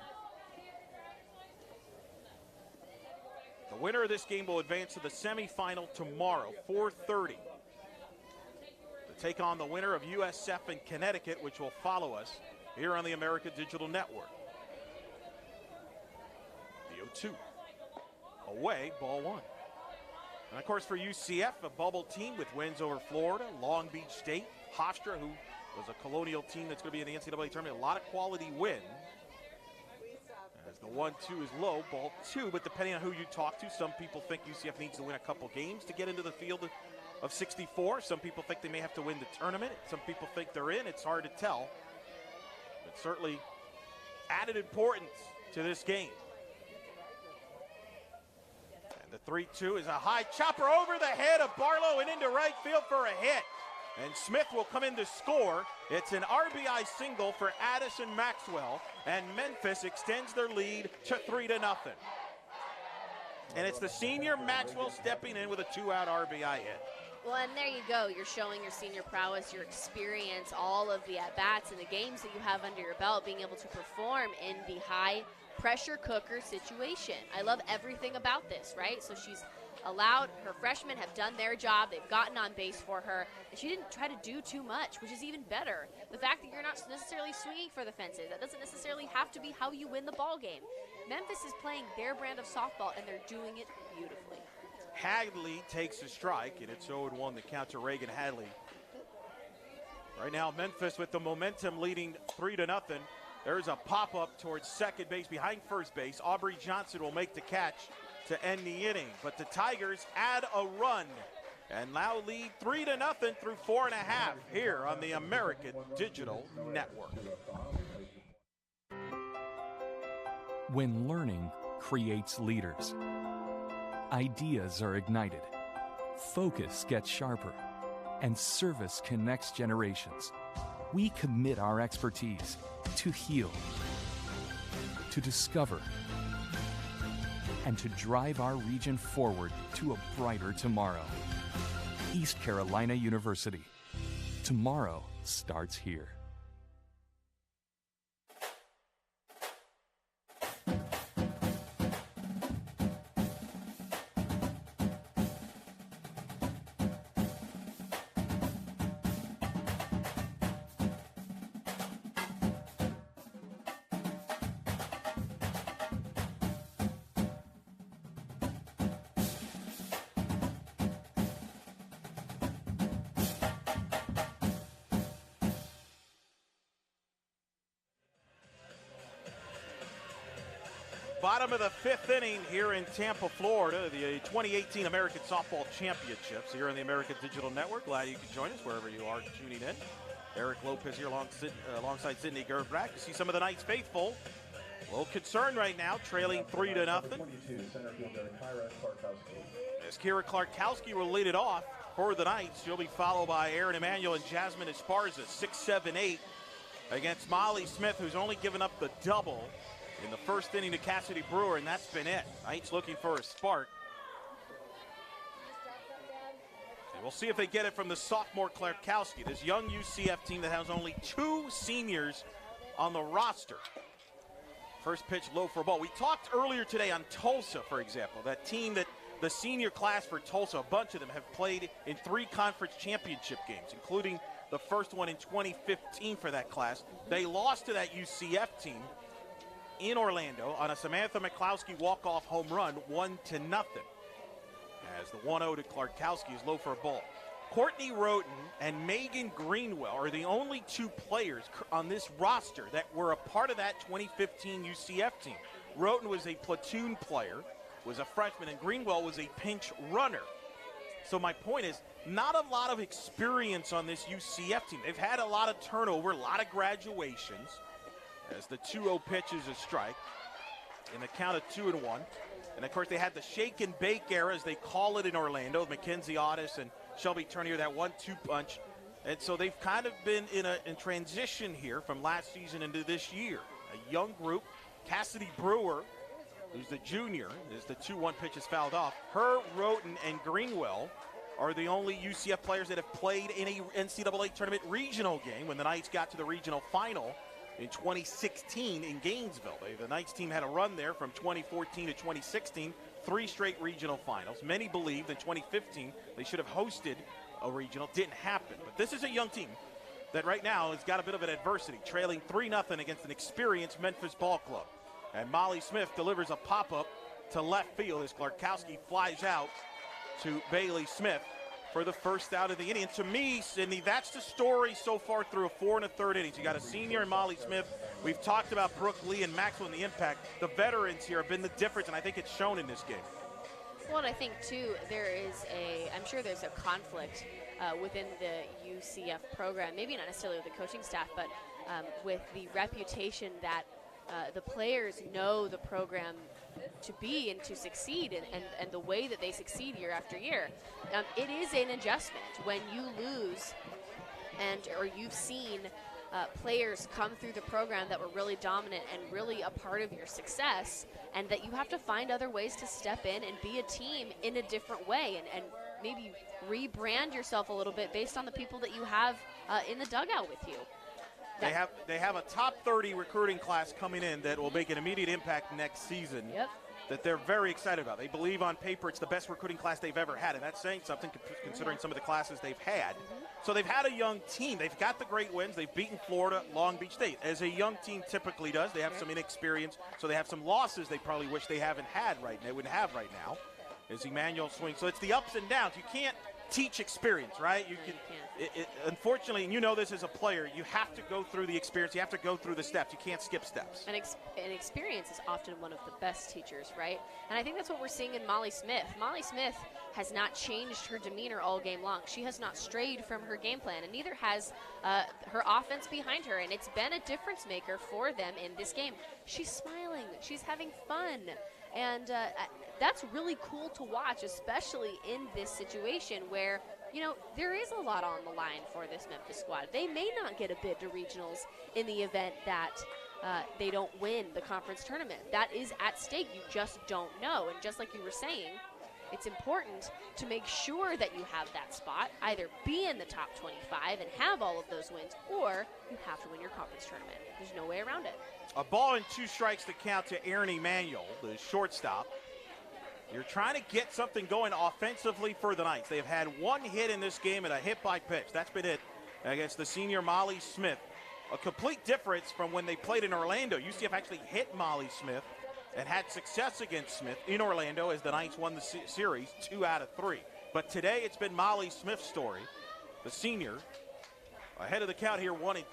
The winner of this game will advance to the semifinal tomorrow, 4:30. To take on the winner of USF and Connecticut, which will follow us here on the America Digital Network. The 0-2. Away, ball 1. And of course for UCF, a bubble team with wins over Florida, Long Beach State, Hofstra, who was a Colonial team that's going to be in the NCAA tournament. A lot of quality wins. As the 1-2 is low, ball 2, but depending on who you talk to, some people think UCF needs to win a couple games to get into the field of 64. Some people think they may have to win the tournament. Some people think they're in. It's hard to tell. But certainly added importance to this game. And the 3-2 is a high chopper over the head of Barlow and into right field for a hit. And Smith will come in to score. It's an RBI single for Addison Maxwell, and Memphis extends their lead to 3-0. And it's the senior Maxwell stepping in with a 2-out RBI hit.
Well, and there you go. You're showing your senior prowess, your experience, all of the at-bats and the games that you have under your belt, being able to perform in the high-pressure cooker situation. I love everything about this, right? So she's allowed, her freshmen have done their job. They've gotten on base for her, and she didn't try to do too much, which is even better. The fact that you're not necessarily swinging for the fences, that doesn't necessarily have to be how you win the ball game. Memphis is playing their brand of softball, and they're doing it beautifully.
Hadley takes a strike, and it's 0-1 the count to Reagan Hadley. Right now, Memphis with the momentum leading 3-0. There's a pop-up towards second base behind first base. Aubrey Johnson will make the catch to end the inning, but the Tigers add a run and now lead 3-0 through 4.5 here on the American Digital Network.
When learning creates leaders, ideas are ignited, focus gets sharper, and service connects generations, we commit our expertise to heal, to discover, and to drive our region forward to a brighter tomorrow. East Carolina University. Tomorrow starts here.
Bottom of the 5th inning here in Tampa, Florida, the 2018 American Softball Championships here on the American Digital Network. Glad you can join us wherever you are tuning in. Eric Lopez here alongside Sydney Gerbrak. You see some of the Knights faithful. A little concerned right now, trailing 3-0. As Kira Clarkowski will lead it off for the Knights. She'll be followed by Aaron Emanuel and Jasmine Esparza, 6, 7, 8 against Molly Smith, who's only given up the double in the first inning to Cassidy Brewer, and that's been it. Knights looking for a spark. And we'll see if they get it from the sophomore Clarkowski, this young UCF team that has only 2 seniors on the roster. First pitch low for a ball. We talked earlier today on Tulsa, for example, that team that the senior class for Tulsa, a bunch of them have played in 3 conference championship games, including the first one in 2015 for that class. They lost to that UCF team in Orlando on a Samantha McCloskey walk-off home run, 1-0. As the 1-0 to Clarkowski is low for a ball. Courtney Roten and Megan Greenwell are the only 2 players on this roster that were a part of that 2015 UCF team. Roten was a platoon player, was a freshman, and Greenwell was a pinch runner. So my point is, not a lot of experience on this UCF team. They've had a lot of turnover, a lot of graduations. As the 2-0 pitch is a strike in the count of 2-1. And of course they had the shake and bake era, as they call it in Orlando, Mackenzie Otis and Shelby Turner, that 1-2 punch. And so they've kind of been in transition here from last season into this year. A young group. Cassidy Brewer who's the junior, as the 2-1 pitch is fouled off. Her, Roten, and Greenwell are the only UCF players that have played in a NCAA tournament regional game when the Knights got to the regional final in 2016 in Gainesville. The Knights team had a run there from 2014 to 2016, 3 straight regional finals. Many believed in 2015 they should have hosted a regional. Didn't happen. But this is a young team that right now has got a bit of an adversity, trailing 3-0 against an experienced Memphis ball club. And Molly Smith delivers a pop-up to left field as Clarkowski flies out to Bailey Smith for the first out of the inning. And to me, Sydney, that's the story so far through a 4 1/3 innings. You got a senior in Molly Smith. We've talked about Brooke Lee and Maxwell and the impact. The veterans here have been the difference, and I think it's shown in this game.
Well, and I think, too, I'm sure there's a conflict within the UCF program, maybe not necessarily with the coaching staff, but with the reputation that the players know the program to be and to succeed, and the way that they succeed year after year. It is an adjustment when you lose or you've seen players come through the program that were really dominant and really a part of your success, and that you have to find other ways to step in and be a team in a different way, and maybe rebrand yourself a little bit based on the people that you have in the dugout with you.
They have a top 30 recruiting class coming in that will make an immediate impact next season.
Yep.
That they're very excited about. They believe on paper it's the best recruiting class they've ever had, and that's saying something considering some of the classes they've had. So they've had a young team. They've got the great wins. They've beaten Florida, Long Beach State, as a young team typically does. They have some inexperience, so they have some losses they probably wish they wouldn't have right now, as Emmanuel swings. So it's the ups and downs. You can't teach experience, right? Unfortunately, and you know this as a player, you have to go through the experience. You have to go through the steps. You can't skip steps.
And experience is often one of the best teachers, right? And I think that's what we're seeing in Molly Smith. Molly Smith has not changed her demeanor all game long. She has not strayed from her game plan, and neither has her offense behind her, and it's been a difference maker for them in this game. She's smiling. She's having fun. And that's really cool to watch, especially in this situation where, there is a lot on the line for this Memphis squad. They may not get a bid to regionals in the event that they don't win the conference tournament. That is at stake. You just don't know. And just like you were saying, it's important to make sure that you have that spot, either be in the top 25 and have all of those wins, or you have to win your conference tournament. There's no way around it.
A ball and 2 strikes to count to Erin Emanuel, the shortstop. You're trying to get something going offensively for the Knights. They've had 1 hit in this game and a hit by pitch. That's been it against the senior Molly Smith. A complete difference from when they played in Orlando. UCF actually hit Molly Smith and had success against Smith in Orlando as the Knights won the series 2 out of 3. But today it's been Molly Smith's story. The senior ahead of the count here, 1-2.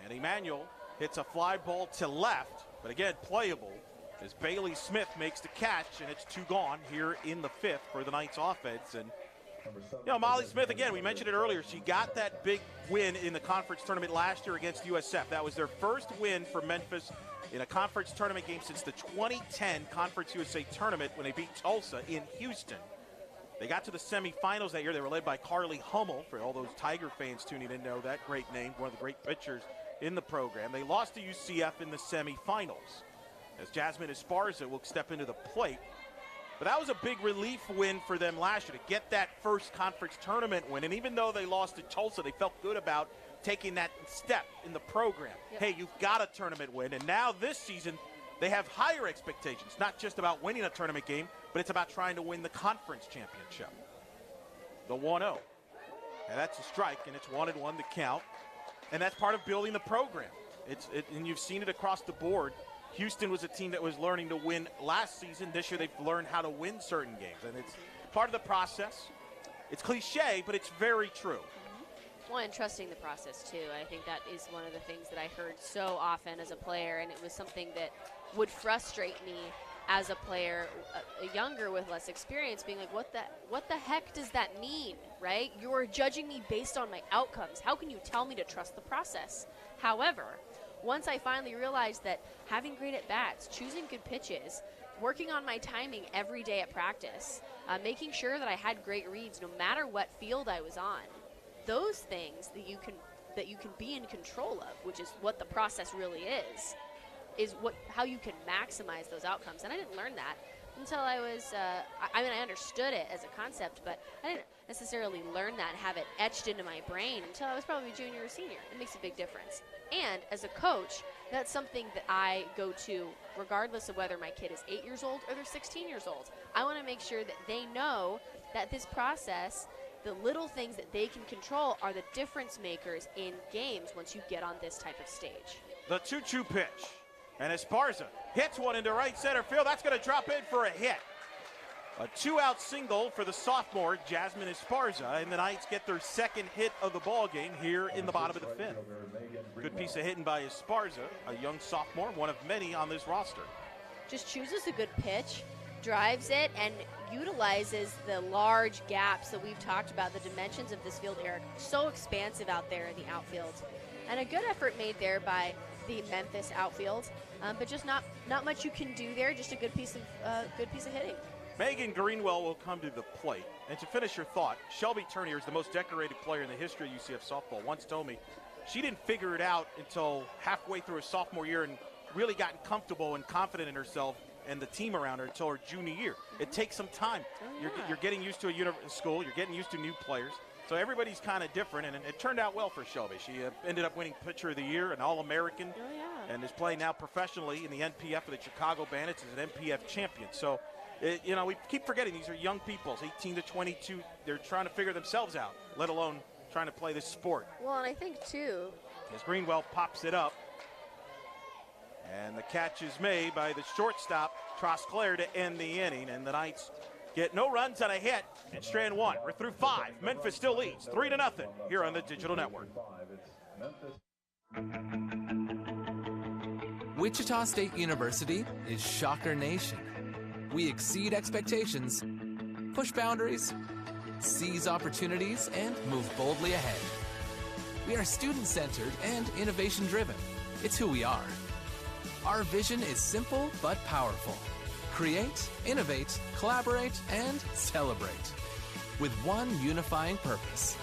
And Emanuel hits a fly ball to left, but again, playable, as Bailey Smith makes the catch, and it's 2 gone here in the 5th for the Knights offense. And, Molly Smith, again, we mentioned it earlier, she got that big win in the conference tournament last year against USF. That was their first win for Memphis in a conference tournament game since the 2010 Conference USA tournament when they beat Tulsa in Houston. They got to the semifinals that year. They were led by Carly Hummel. For all those Tiger fans tuning in, know that great name, one of the great pitchers in the program. They lost to UCF in the semifinals, as Jasmine Esparza will step into the plate. But that was a big relief win for them last year to get that first conference tournament win. And even though they lost to Tulsa, they felt good about taking that step in the program. Yep. Hey, you've got a tournament win. And now this season, they have higher expectations, not just about winning a tournament game, but it's about trying to win the conference championship. The 1-0. And that's a strike, and it's 1-1 to count. And that's part of building the program. And you've seen it across the board. Houston was a team that was learning to win last season. This year they've learned how to win certain games, and it's part of the process. It's cliche, but it's very true.
Well, and trusting the process, too. I think that is one of the things that I heard so often as a player, and it was something that would frustrate me as a player, younger with less experience, being like, what the heck does that mean, right? You're judging me based on my outcomes. How can you tell me to trust the process? However, once I finally realized that having great at-bats, choosing good pitches, working on my timing every day at practice, making sure that I had great reads no matter what field I was on, those things that you can be in control of, which is what the process really is, is how you can maximize those outcomes. And I didn't learn that until I was, I understood it as a concept, but I didn't necessarily learn that and have it etched into my brain until I was probably junior or senior. It makes a big difference. And as a coach, that's something that I go to regardless of whether my kid is 8 years old or they're 16 years old. I want to make sure that they know that this process, the little things that they can control, are the difference makers in games once you get on this type of stage.
The 2-2 pitch. And Esparza hits one into right center field. That's going to drop in for a hit. A 2-out single for the sophomore, Jasmine Esparza, and the Knights get their second hit of the ball game here in the bottom of the fifth. Good piece of hitting by Esparza, a young sophomore, one of many on this roster.
Just chooses a good pitch, drives it, and utilizes the large gaps that we've talked about, the dimensions of this field, Eric. So expansive out there in the outfield. And a good effort made there by the Memphis outfield, but just not much you can do there. Just a good piece of hitting.
Megan Greenwell will come to the plate. And to finish your thought, Shelby Turnier is the most decorated player in the history of UCF softball. Once told me she didn't figure it out until halfway through her sophomore year and really gotten comfortable and confident in herself and the team around her until her junior year. It takes some time. You're getting used to a school. You're getting used to new players. So everybody's kind of different, and it turned out well for Shelby. She ended up winning Pitcher of the Year, an All-American, and is playing now professionally in the NPF for the Chicago Bandits as an NPF champion. So, we keep forgetting these are young people, 18 to 22. They're trying to figure themselves out, let alone trying to play this sport.
Well, and I think, too,
as Greenwell pops it up, and the catch is made by the shortstop, Trosclair, to end the inning, and the Knights get no runs and a hit in strand one. We're through 5. Memphis still leads 3-0 here on the Digital Network.
Wichita State University is Shocker Nation. We exceed expectations, push boundaries, seize opportunities, and move boldly ahead. We are student-centered and innovation-driven. It's who we are. Our vision is simple but powerful. Create, innovate, collaborate, and celebrate. With one unifying purpose: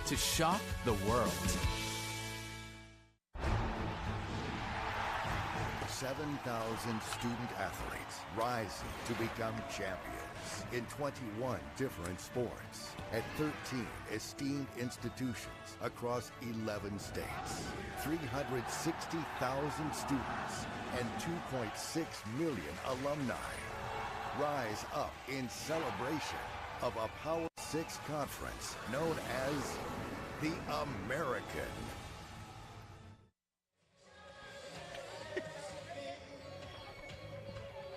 to shock the world.
7,000 student athletes rising to become champions in 21 different sports at 13 esteemed institutions across 11 states. 360,000 students and 2.6 million alumni rise up in celebration of a Power 6 conference known as the American.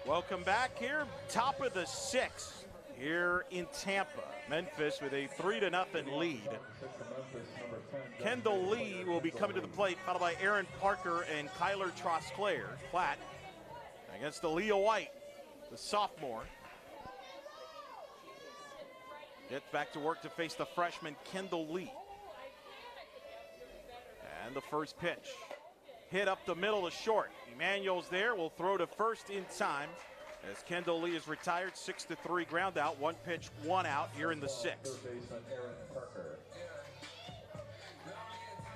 Welcome back here, top of the 6th here in Tampa. Memphis with a 3-0 lead. Kendall Lee will be coming to the plate, followed by Aaron Parker and Kyler Trosclair. Platt against Aaliyah White, the sophomore. Gets back to work to face the freshman Kendall Lee. And the first pitch. Hit up the middle to short. Emmanuel's there, will throw to first in time as Kendall Lee is retired. 6-3 ground out, 1 pitch, 1 out here in the 6th.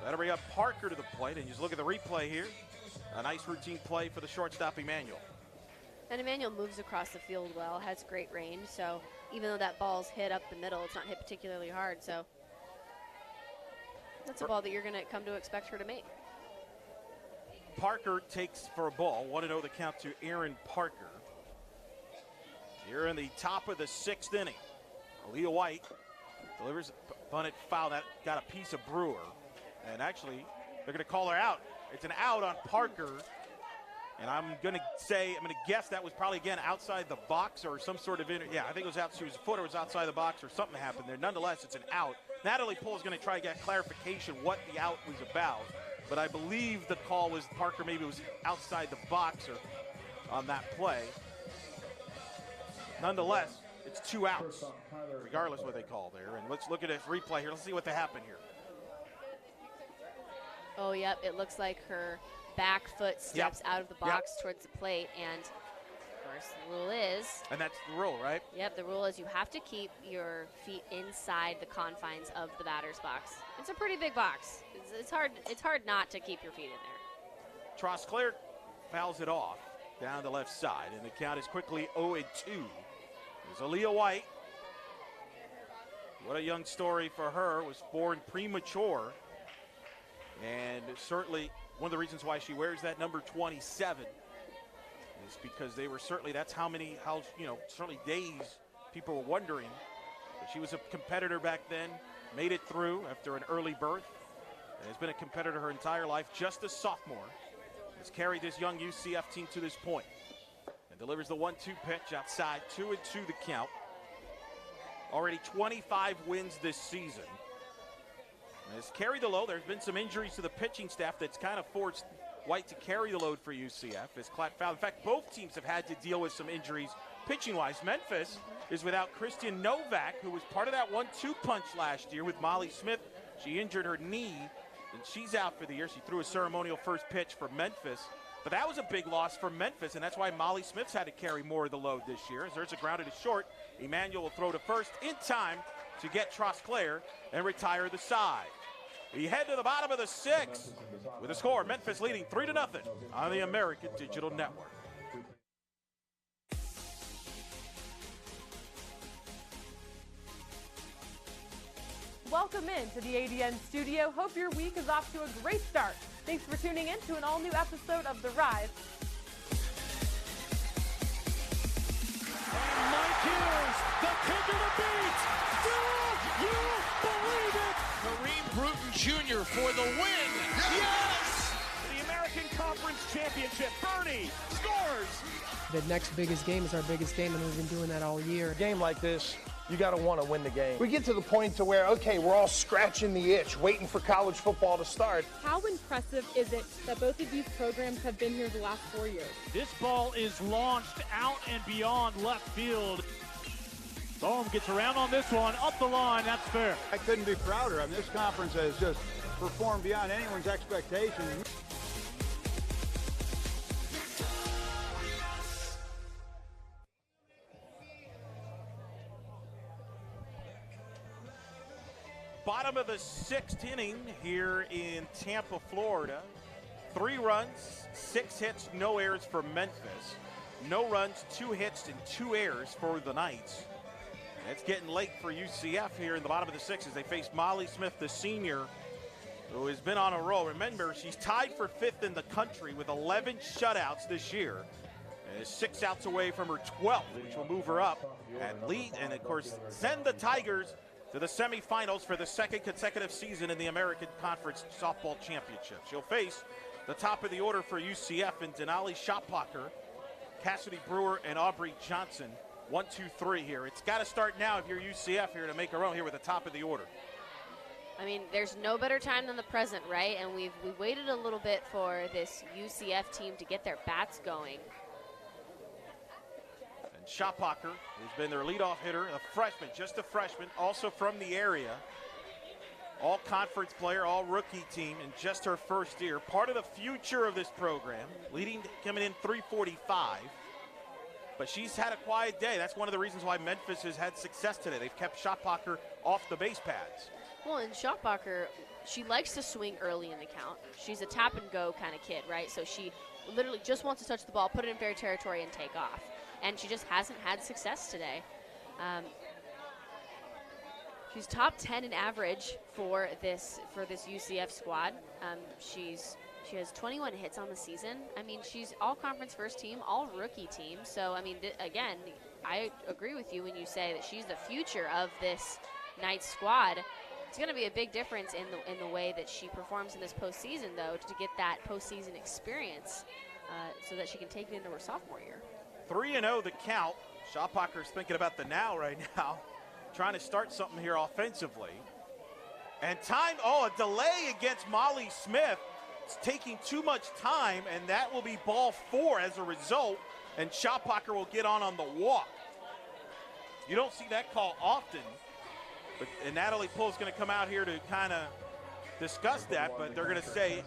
That'll bring up Parker to the plate, and just look at the replay here. A nice routine play for the shortstop, Emmanuel.
And Emmanuel moves across the field well, has great range, so even though that ball's hit up the middle, it's not hit particularly hard, so that's a ball that you're going to come to expect her to make.
Parker takes for a ball. 1-0 the count to Aaron Parker. Here in the top of the 6th inning. Aaliyah White delivers a bunted foul that got a piece of Brewer. And actually, they're going to call her out. It's an out on Parker. And I'm going to guess that was probably, again, outside the box or some sort of, I think it was out. She was foot or was outside the box or something happened there. Nonetheless, it's an out. Natalie Poole is going to try to get clarification what the out was about. But I believe the call was Parker maybe was outside the box or on that play. Nonetheless, it's 2 outs, regardless what they call there. And let's look at this replay here. Let's see what happened here.
Oh, yep. It looks like her back foot steps out of the box towards the plate. And, of course, the rule is.
And that's the rule, right?
Yep. The rule is you have to keep your feet inside the confines of the batter's box. It's a pretty big box. It's hard not to keep your feet in there.
Trosclair fouls it off down the left side, and the count is quickly 0-2. There's Aaliyah White. What a young story for her. Was born premature, and certainly one of the reasons why she wears that number 27 is because they were certainly, that's certainly days people were wondering. But she was a competitor back then, made it through after an early birth, and has been a competitor her entire life. Just a sophomore, has carried this young UCF team to this point, and delivers the 1-2 pitch outside. 2-2 the count. Already 25 wins this season. Has carried the load. There's been some injuries to the pitching staff that's kind of forced White to carry the load for UCF. As Clatt fouled. In fact, both teams have had to deal with some injuries pitching-wise. Memphis is without Christian Novak, who was part of that 1-2 punch last year with Molly Smith. She injured her knee, and she's out for the year. She threw a ceremonial first pitch for Memphis. But that was a big loss for Memphis, and that's why Molly Smith's had to carry more of the load this year. As there's a grounded to short, Emmanuel will throw to first in time to get Trosclair and retire the side. We head to the bottom of the sixth with a score. Memphis leading 3-0 on the American Digital Network.
Welcome in to the ADN studio. Hope your week is off to a great start. Thanks for tuning in to an all-new episode of The Rise.
And Mike Hughes, the kicker to beat. Do you believe it? Kareem Bruton Jr. for the win. Yes! The American Conference Championship. Bernie scores.
The next biggest game is our biggest game, and we've been doing that all year.
A game like this, you got to want to win the game. We get to the point to where, okay, we're all scratching the itch, waiting for college football to start.
How impressive is it that both of these programs have been here the last 4 years?
This ball is launched out and beyond left field. Bohm gets around on this one, up the line, that's fair.
I couldn't be prouder. I mean, this conference has just performed beyond anyone's expectations.
Bottom of the sixth inning here in Tampa, Florida. 3 runs, 6 hits, no errors for Memphis. No runs, 2 hits, and 2 errors for the Knights. And it's getting late for UCF here in the bottom of the sixth as they face Molly Smith, the senior, who has been on a roll. Remember, she's tied for 5th in the country with 11 shutouts this year. And is 6 outs away from her 12th, which will move her up and lead, and of course, send the Tigers to the semifinals for the 2nd consecutive season in the American Conference Softball Championship. She'll face the top of the order for UCF in Denali Shoppacher, Cassidy Brewer, and Aubrey Johnson. 1, 2, 3 here. It's got to start now if you're UCF here to make a run here with the top of the order.
I mean, there's no better time than the present, right? And we waited a little bit for this UCF team to get their bats going.
Shoppacher, who's been their leadoff hitter, a freshman, just a freshman, also from the area. All conference player, all rookie team, in just her first year. Part of the future of this program, coming in 345. But she's had a quiet day. That's one of the reasons why Memphis has had success today. They've kept Shoppacher off the base pads.
Well, and Shoppacher, she likes to swing early in the count. She's a tap and go kind of kid, right? So she literally just wants to touch the ball, put it in fair territory, and take off. And she just hasn't had success today. She's top 10 in average for this UCF squad. She has 21 hits on the season. I mean, she's all conference first team, all rookie team. So I mean, again, I agree with you when you say that she's the future of this Knights squad. It's going to be a big difference in the way that she performs in this postseason, though, to get that postseason experience, so that she can take it into her sophomore year.
3-0 the count. Shoppacher's thinking about the now right now, trying to start something here offensively. And a delay against Molly Smith. It's taking too much time, and that will be ball 4 as a result, and Shoppacher will get on the walk. You don't see that call often, and Natalie Pohl's going to come out here to kind of discussed that, but they're going to say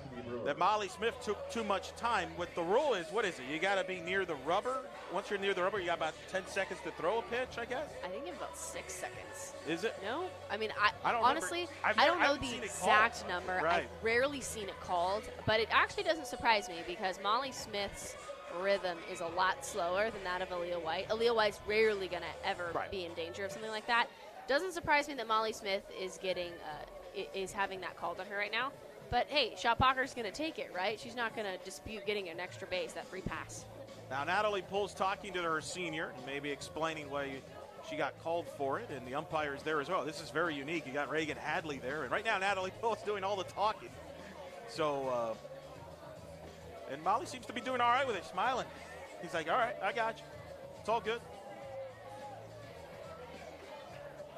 that Molly Smith took too much time. What the rule is, what is it? You got to be near the rubber. Once you're near the rubber, you got about 10 seconds to throw a pitch, I guess?
I think you have about 6 seconds.
Is it?
No? I mean,
I don't
honestly,
remember.
I don't know the exact number.
Right.
I've rarely seen it called, but it actually doesn't surprise me because Molly Smith's rhythm is a lot slower than that of Aaliyah White. Aaliyah White's rarely going to ever be in danger of something like that. Doesn't surprise me that Molly Smith is getting is having that called on her right now. But hey, Shopocker's going to take it, right? She's not going to dispute getting an extra base, that free pass.
Now Natalie Pool's talking to her senior and maybe explaining why she got called for it, and the umpire's there as well. This is very unique. You got Reagan Hadley there, and right now Natalie Pool's doing all the talking. So, and Molly seems to be doing all right with it, smiling. He's like, all right, I got you. It's all good.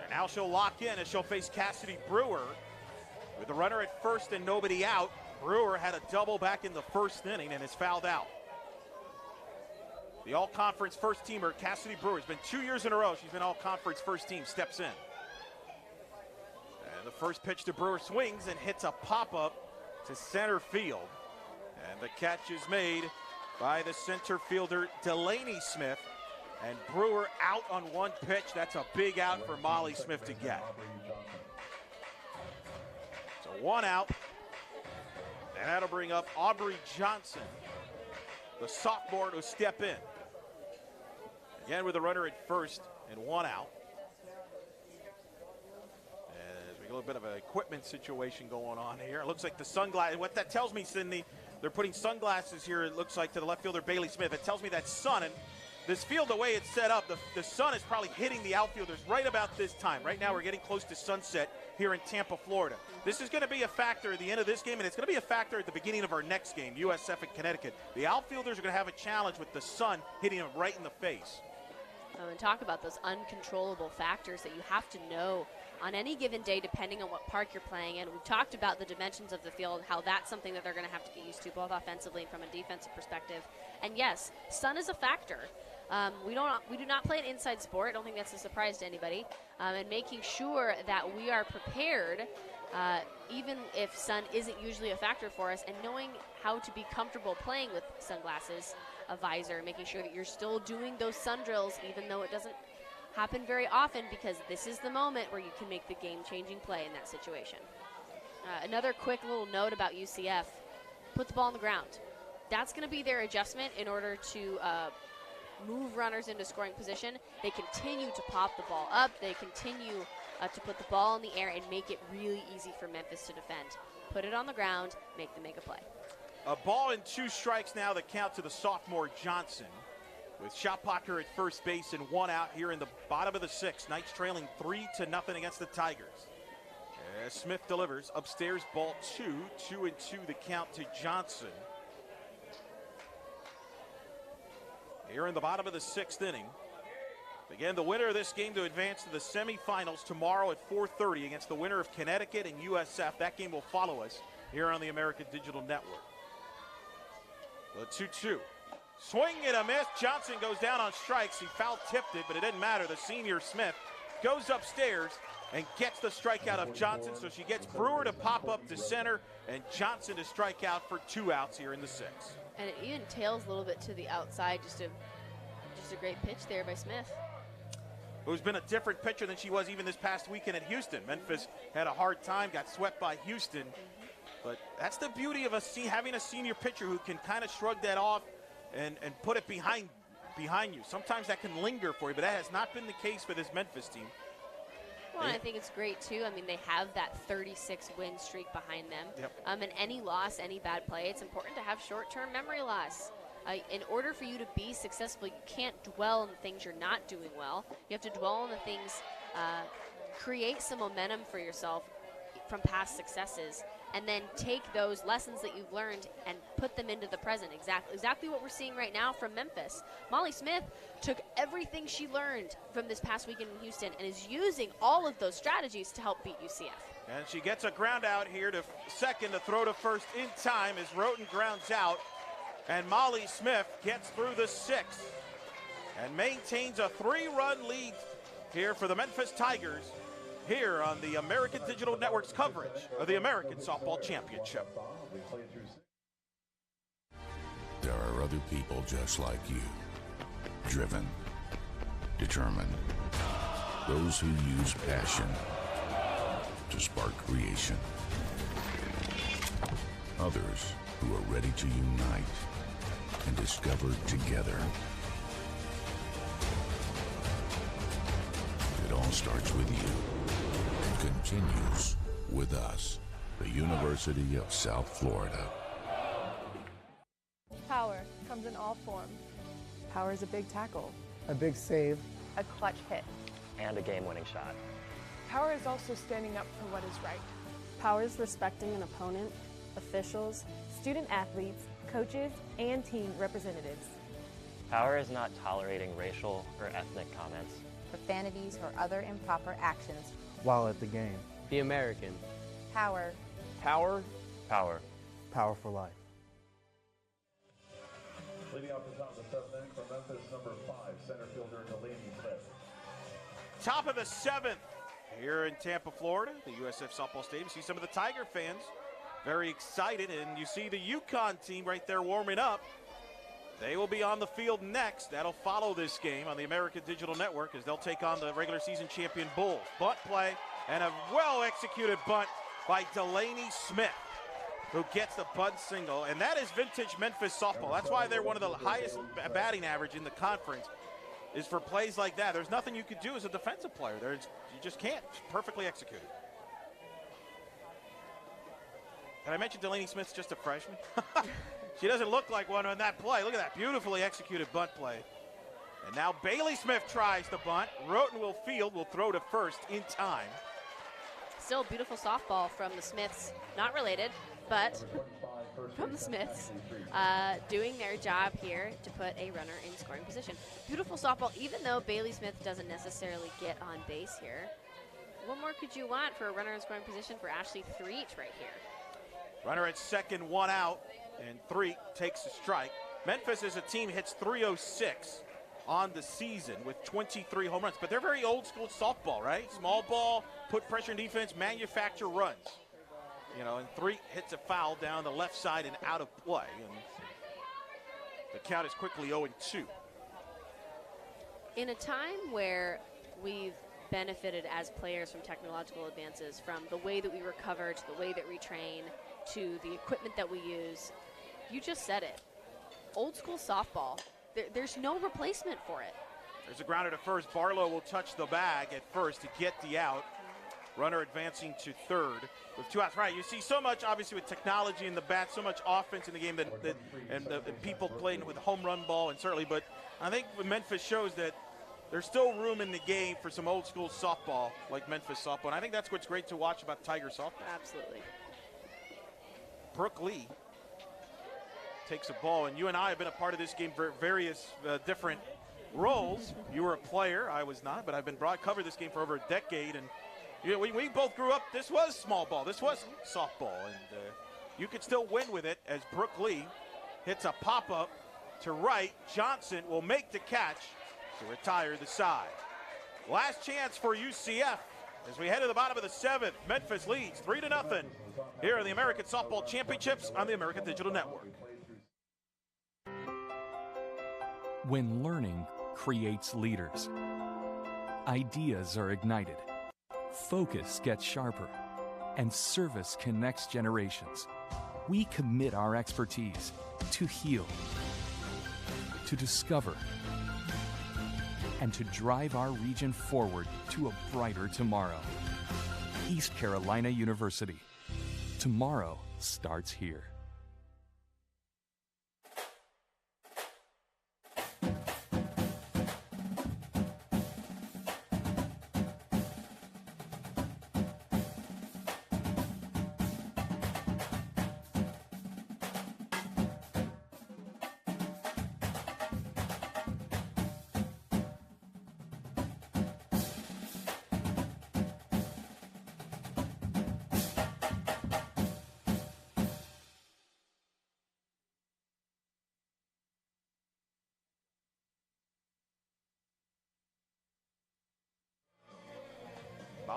And now she'll lock in as she'll face Cassidy Brewer. With the runner at first and nobody out, Brewer had a double back in the first inning and is fouled out. The all-conference first teamer, Cassidy Brewer, has been 2 years in a row. She's been all-conference first team, steps in. And the first pitch to Brewer swings and hits a pop-up to center field. And the catch is made by the center fielder, Delaney Smith. And Brewer out on one pitch. That's a big out for Molly Smith to get. So 1 out. And that'll bring up Aubrey Johnson, the sophomore, to step in. Again with a runner at first and 1 out. And we got a little bit of an equipment situation going on here. It looks like the sunglasses, what that tells me, Cindy, they're putting sunglasses here, it looks like, to the left fielder, Bailey Smith. It tells me that sun, and this field, the way it's set up, the sun is probably hitting the outfielders right about this time. Right now we're getting close to sunset here in Tampa, Florida. This is going to be a factor at the end of this game, and it's going to be a factor at the beginning of our next game, USF and Connecticut. The outfielders are going to have a challenge with the sun hitting them right in the face.
And talk about those uncontrollable factors that you have to know on any given day, depending on what park you're playing in. We've talked about the dimensions of the field, how that's something that they're going to have to get used to, both offensively and from a defensive perspective. And yes, sun is a factor. We do not play an inside sport. I don't think that's a surprise to anybody. And making sure that we are prepared, even if sun isn't usually a factor for us, and knowing how to be comfortable playing with sunglasses, a visor, making sure that you're still doing those sun drills, even though it doesn't happen very often, because this is the moment where you can make the game-changing play in that situation. Another quick little note about UCF, put the ball on the ground. That's going to be their adjustment in order to move runners into scoring position. They continue to pop the ball up. They continue to put the ball in the air and make it really easy for Memphis to defend. Put it on the ground, make them make a play.
A ball and 2 strikes now, the count to the sophomore Johnson, with Shopocker at first base and 1 out here in the bottom of the 6th. Knights trailing 3-0 against the Tigers. As Smith delivers upstairs, ball 2, 2-2 the count to Johnson. Here in the bottom of the 6th inning. Again, the winner of this game to advance to the semifinals tomorrow at 4:30 against the winner of Connecticut and USF. That game will follow us here on the American Digital Network. The 2-2. Swing and a miss. Johnson goes down on strikes. He foul-tipped it, but it didn't matter. The senior Smith goes upstairs and gets the strikeout of Johnson, so she gets Brewer to pop up to center and Johnson to strike out for 2 outs here in the 6th.
And it even tails a little bit to the outside. Just a great pitch there by Smith.
Who's been a different pitcher than she was even this past weekend at Houston. Memphis had a hard time, got swept by Houston. But that's the beauty of having a senior pitcher who can kind of shrug that off and put it behind you. Sometimes that can linger for you, but that has not been the case for this Memphis team.
Well, I think it's great, too. I mean, they have that 36-win streak behind them. Yep. And any loss, any bad play, it's important to have short-term memory loss. In order for you to be successful, you can't dwell on the things you're not doing well. You have to dwell on the things, create some momentum for yourself from past successes, and then take those lessons that you've learned and put them into the present. Exactly what we're seeing right now from Memphis. Molly Smith took everything she learned from this past weekend in Houston and is using all of those strategies to help beat UCF.
And she gets a ground out here to second to throw to first in time as Roten grounds out. And Molly Smith gets through the 6th and maintains a 3-run lead here for the Memphis Tigers here on the American Digital Network's coverage of the American Softball Championship.
There are other people just like you, driven, determined, those who use passion to spark creation, others who are ready to unite and discover together. It all starts with you and continues with us, the University of South Florida.
Power comes in all forms.
Power is a big tackle,
a big save,
a clutch hit,
and a game-winning shot.
Power is also standing up for what is right.
Power is respecting an opponent, officials,
student athletes, coaches, and team representatives.
Power is not tolerating racial or ethnic comments,
profanities, or other improper actions
while at the game.
Be American.
Power.
Power. Power.
Power for life.
Leading off the top of the seventh inning from Memphis, number 5, center fielder Delaney Smith.
Top of the 7th here in Tampa, Florida, the USF Softball Stadium. You see some of the Tiger fans very excited, and you see the UConn team right there warming up. They will be on the field next. That'll follow this game on the American Digital Network as they'll take on the regular season champion Bulls. Bunt play and a well-executed bunt by Delaney Smith, who gets the bunt single, and that is vintage Memphis softball. That's why they're one of the highest batting average in the conference, is for plays like that. There's nothing you could do as a defensive player. You just can't. It's perfectly executed. Did I mention Delaney Smith's just a freshman? She doesn't look like one on that play. Look at that beautifully executed bunt play. And now Bailey Smith tries the bunt. Roten will field, will throw to first in time.
Still beautiful softball from the Smiths. Not related, but from the Smiths, doing their job here to put a runner in scoring position. Beautiful softball, even though Bailey Smith doesn't necessarily get on base here. What more could you want for a runner in scoring position for Ashley Threet right here?
Runner at second, 1 out, and Threet takes a strike. Memphis as a team hits .306 on the season with 23 home runs, but they're very old school softball, right? Small ball, put pressure in defense, manufacture runs. You know, and Threet hits a foul down the left side and out of play, and the count is quickly 0-2.
In a time where we've benefited as players from technological advances, from the way that we recover to the way that we train to the equipment that we use, you just said it. Old school softball, there's no replacement for it.
There's a grounder to first. Barlow will touch the bag at first to get the out. Runner advancing to third with 2 outs. Right, you see so much, obviously, with technology in the bat, so much offense in the game and people playing with home run ball, and certainly, but I think Memphis shows that there's still room in the game for some old school softball like Memphis softball, and I think that's what's great to watch about Tiger softball.
Absolutely.
Brooke Lee takes a ball, and you and I have been a part of this game for various different roles. You were a player, I was not, but I've been covered this game for over a decade, and you know, we both grew up, this was small ball, this was softball, and you could still win with it as Brooke Lee hits a pop-up to right. Johnson will make the catch to retire the side. Last chance for UCF as we head to the bottom of the 7th. Memphis leads 3-0 here in the American Softball Championships on the American Digital Network.
When learning creates leaders, ideas are ignited, focus gets sharper, and service connects generations. We commit our expertise to heal, to discover, and to drive our region forward to a brighter tomorrow. East Carolina University. Tomorrow starts here.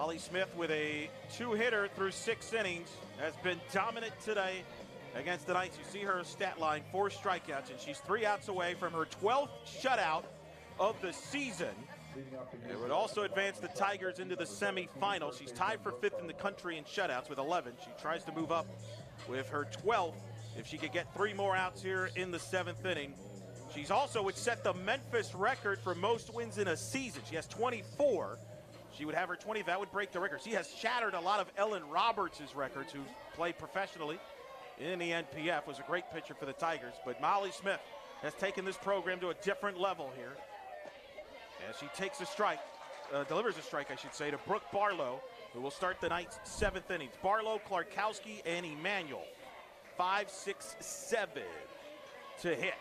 Molly Smith with a 2-hitter through 6 innings has been dominant today against the Knights. You see her stat line, 4 strikeouts, and she's 3 outs away from her 12th shutout of the season. It would also advance the Tigers into the semifinals. She's tied for 5th in the country in shutouts with 11. She tries to move up with her 12th if she could get 3 more outs here in the 7th inning. She's also would set the Memphis record for most wins in a season. She has 24. She would have her 20th. That would break the record. She has shattered a lot of Ellen Roberts' records, who played professionally in the NPF, was a great pitcher for the Tigers. But Molly Smith has taken this program to a different level here as she takes a strike, delivers a strike, I should say, to Brooke Barlow, who will start the Knights' 7th innings. Barlow, Klarkowski, and Emanuel. 5, 6, 7 to hit.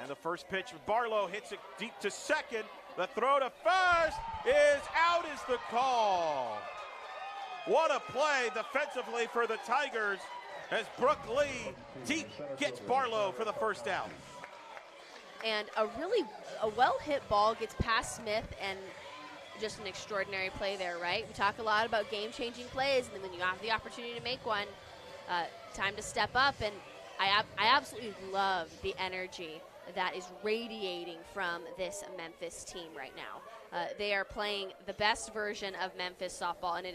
And the first pitch, Barlow hits it deep to second. The throw to first is out is the call. What a play defensively for the Tigers as Brooke Lee deep gets Barlow for the first out.
And a well-hit ball gets past Smith, and just an extraordinary play there, right? We talk a lot about game-changing plays, and then when you have the opportunity to make one, time to step up. And I absolutely love the energy that is radiating from this Memphis team right now. They are playing the best version of Memphis softball, and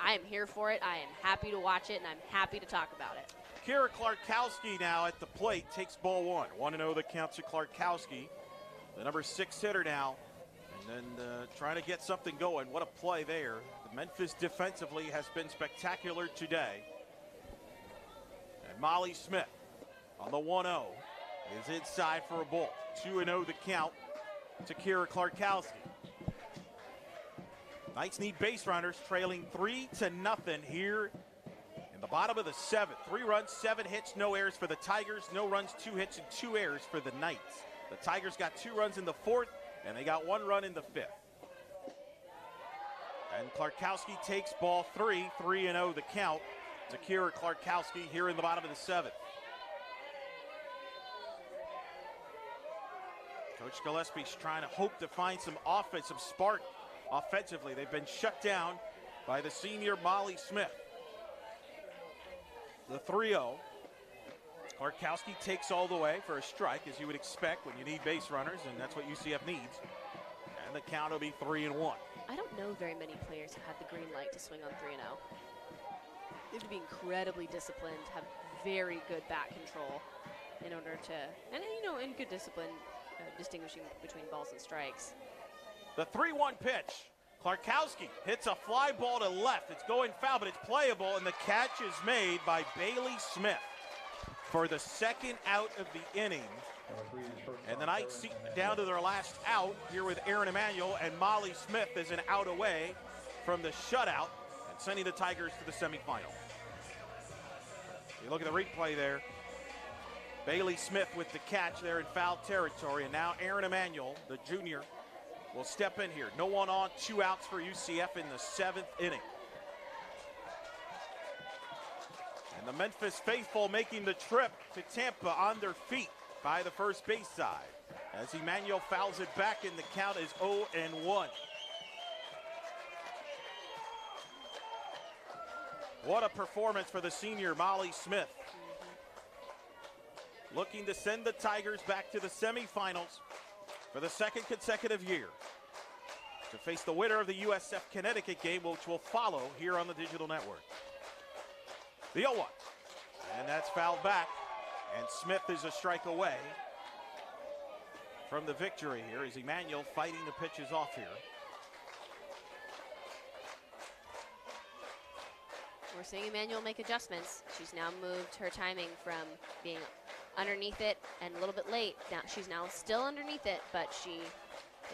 I am here for it. I am happy to watch it, and I'm happy to talk about it.
Kira Klarkowski now at the plate takes ball 1. 1-0 the count to Klarkowski, the number 6 hitter now, and then trying to get something going. What a play there. The Memphis defensively has been spectacular today. And Molly Smith on the 1-0 is inside for a ball. 2-0 the count to Kira Klarkowski. Knights need base runners, trailing 3-0 here in the bottom of the 7th. 3 runs, 7 hits, no errors for the Tigers. No runs, 2 hits, and 2 errors for the Knights. The Tigers got 2 runs in the 4th, and they got 1 run in the 5th. And Klarkowski takes ball 3, 3-0 the count to Kira Klarkowski here in the bottom of the 7th. Coach Gillespie's trying to hope to find some offensive spark offensively. They've been shut down by the senior Molly Smith. The 3-0. Klarkowski takes all the way for a strike, as you would expect when you need base runners, and that's what UCF needs. And the count will be 3-1.
I don't know very many players who had the green light to swing on 3-0. They have to be incredibly disciplined, have very good bat control in order to, and in good discipline, distinguishing between balls and strikes.
The 3-1 pitch. Klarkowski hits a fly ball to left. It's going foul, but it's playable, and the catch is made by Bailey Smith for the 2nd out of the inning. And the Knights down to their last out here with Aaron Emanuel, and Molly Smith is an out away from the shutout and sending the Tigers to the semifinal. You look at the replay there. Bailey Smith with the catch there in foul territory, and now Aaron Emanuel, the junior, will step in here. No one on, 2 outs for UCF in the 7th inning. And the Memphis faithful making the trip to Tampa on their feet by the first base side, as Emanuel fouls it back, and the count is 0-1. What a performance for the senior Molly Smith. Looking to send the Tigers back to the semifinals for the 2nd consecutive year to face the winner of the USF Connecticut game, which will follow here on the digital network. The 0-1, and that's fouled back, and Smith is a strike away from the victory here as Emanuel fighting the pitches off here.
We're seeing Emanuel make adjustments. She's now moved her timing from being underneath it and a little bit late. Now she's now still underneath it, but she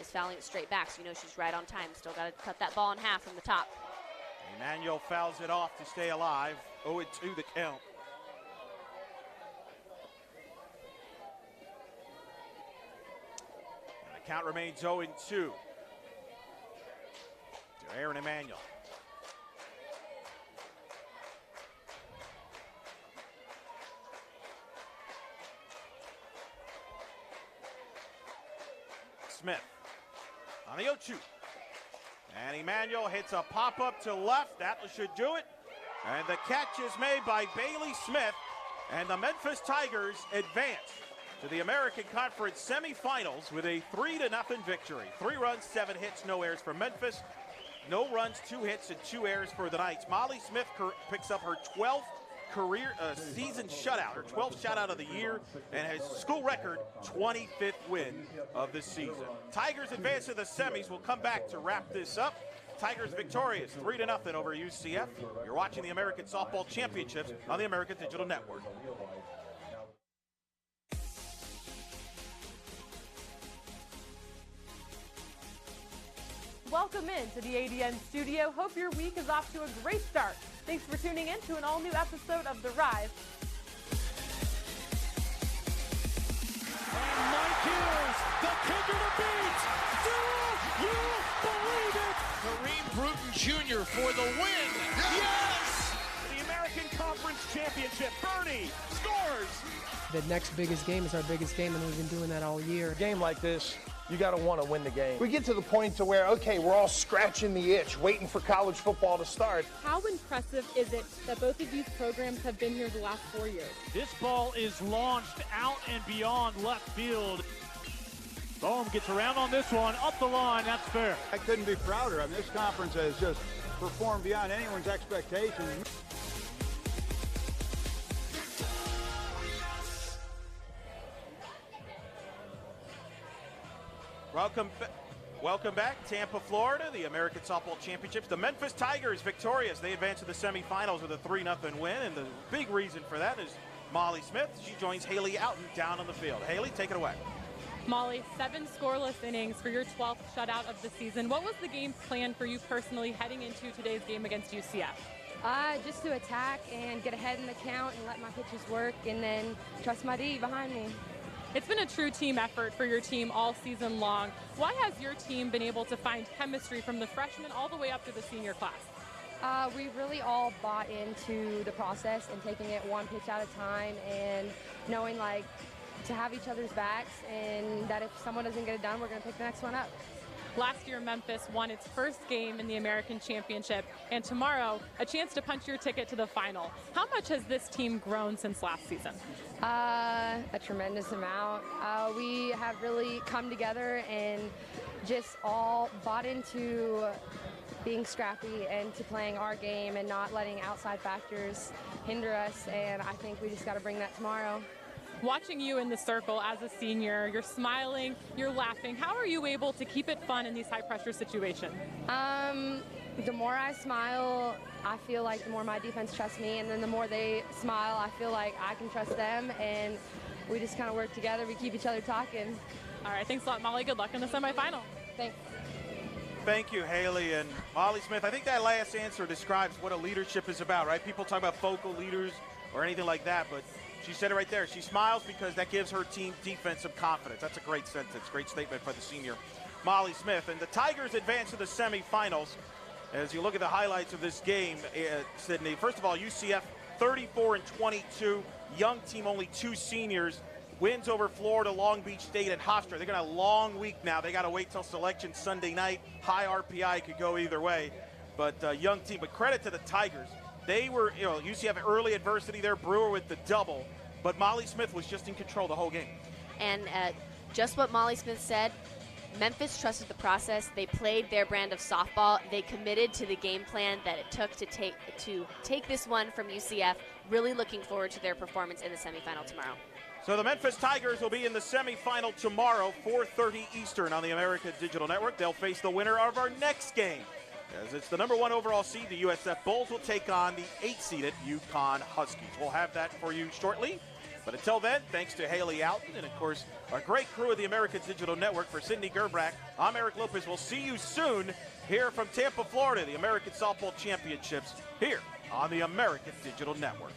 is fouling it straight back, so she's right on time. Still got to cut that ball in half from the top.
Emanuel fouls it off to stay alive. 0-2 the count. And the count remains 0-2 to Aaron Emanuel. Smith on the 0-2. And Emmanuel hits a pop-up to left. That should do it. And the catch is made by Bailey Smith. And the Memphis Tigers advance to the American Conference semifinals with a 3-0 victory. 3 runs, 7 hits, no errors for Memphis. No runs, 2 hits, and 2 errors for the Knights. Molly Smith picks up her 12th career season shutout, her 12th shutout of the year, and has school record 25th win of the season. Tigers advance to the semis. We'll come back to wrap this up. Tigers victorious 3-0 over UCF. You're watching the American Softball Championships on the American Digital Network.
Welcome in to the ADN studio. Hope your week is off to a great start. Thanks for tuning in to an all-new episode of The Rise.
And Mike Hughes, the kicker to beat. Do you believe it? Kareem Bruton Jr. for the win. Yes! The American Conference Championship. Bernie scores.
The next biggest game is our biggest game, and we've been doing that all year.
A game like this, you got to want to win the game. We get to the point to where, okay, we're all scratching the itch, waiting for college football to start.
How impressive is it that both of these programs have been here the last 4 years?
This ball is launched out and beyond left field. Bohm gets around on this one, up the line, that's fair.
I couldn't be prouder. I mean, this conference has just performed beyond anyone's expectations.
Welcome back, Tampa, Florida, the American Softball Championships. The Memphis Tigers victorious. They advance to the semifinals with a 3-0 win, and the big reason for that is Molly Smith. She joins Haley Outen down on the field. Haley, take it away.
Molly, 7 scoreless innings for your 12th shutout of the season. What was the game plan for you personally heading into today's game against UCF?
Just to attack and get ahead in the count and let my pitches work, and then trust my D behind me.
It's been a true team effort for your team all season long. Why has your team been able to find chemistry from the freshmen all the way up to the senior class?
We really all bought into the process and taking it one pitch at a time, and knowing like to have each other's backs, and that if someone doesn't get it done, we're going to pick the next one up.
Last year, Memphis won its first game in the American Championship, and tomorrow, a chance to punch your ticket to the final. How much has this team grown since last season?
A tremendous amount. We have really come together and just all bought into being scrappy and to playing our game and not letting outside factors hinder us, and I think we just got to bring that tomorrow.
Watching you in the circle as a senior, you're smiling, you're laughing. How are you able to keep it fun in these high-pressure situations?
The more I smile, I feel like the more my defense trusts me, and then the more they smile, I feel like I can trust them, and we just kind of work together. We keep each other talking.
All right, thanks a lot, Molly. Good luck in the semifinal.
Thanks.
Thank you, Haley. And Molly Smith, I think that last answer describes what a leadership is about, right? People talk about vocal leaders or anything like that, but she said it right there. She smiles because that gives her team defensive confidence. That's a great sentence, great statement for the senior Molly Smith. And the Tigers advance to the semifinals. As you look at the highlights of this game, Sydney, first of all, UCF 34-22, young team, only 2 seniors, wins over Florida, Long Beach State, and Hofstra. They're going to have a long week now. They got to wait till selection Sunday night. High RPI could go either way, but young team. But credit to the Tigers. They were, UCF early adversity there, Brewer with the double, but Molly Smith was just in control the whole game.
And just what Molly Smith said, Memphis trusted the process. They played their brand of softball. They committed to the game plan that it took to take this one from UCF. Really looking forward to their performance in the semifinal tomorrow.
So the Memphis Tigers will be in the semifinal tomorrow, 4:30 Eastern on the American Digital Network. They'll face the winner of our next game. As it's the #1 overall seed, the USF Bulls will take on the 8-seeded UConn Huskies. We'll have that for you shortly. But until then, thanks to Haley Outen and, of course, our great crew of the American Digital Network. For Sydney Gerbrack, I'm Eric Lopez. We'll see you soon here from Tampa, Florida, the American Softball Championships here on the American Digital Network.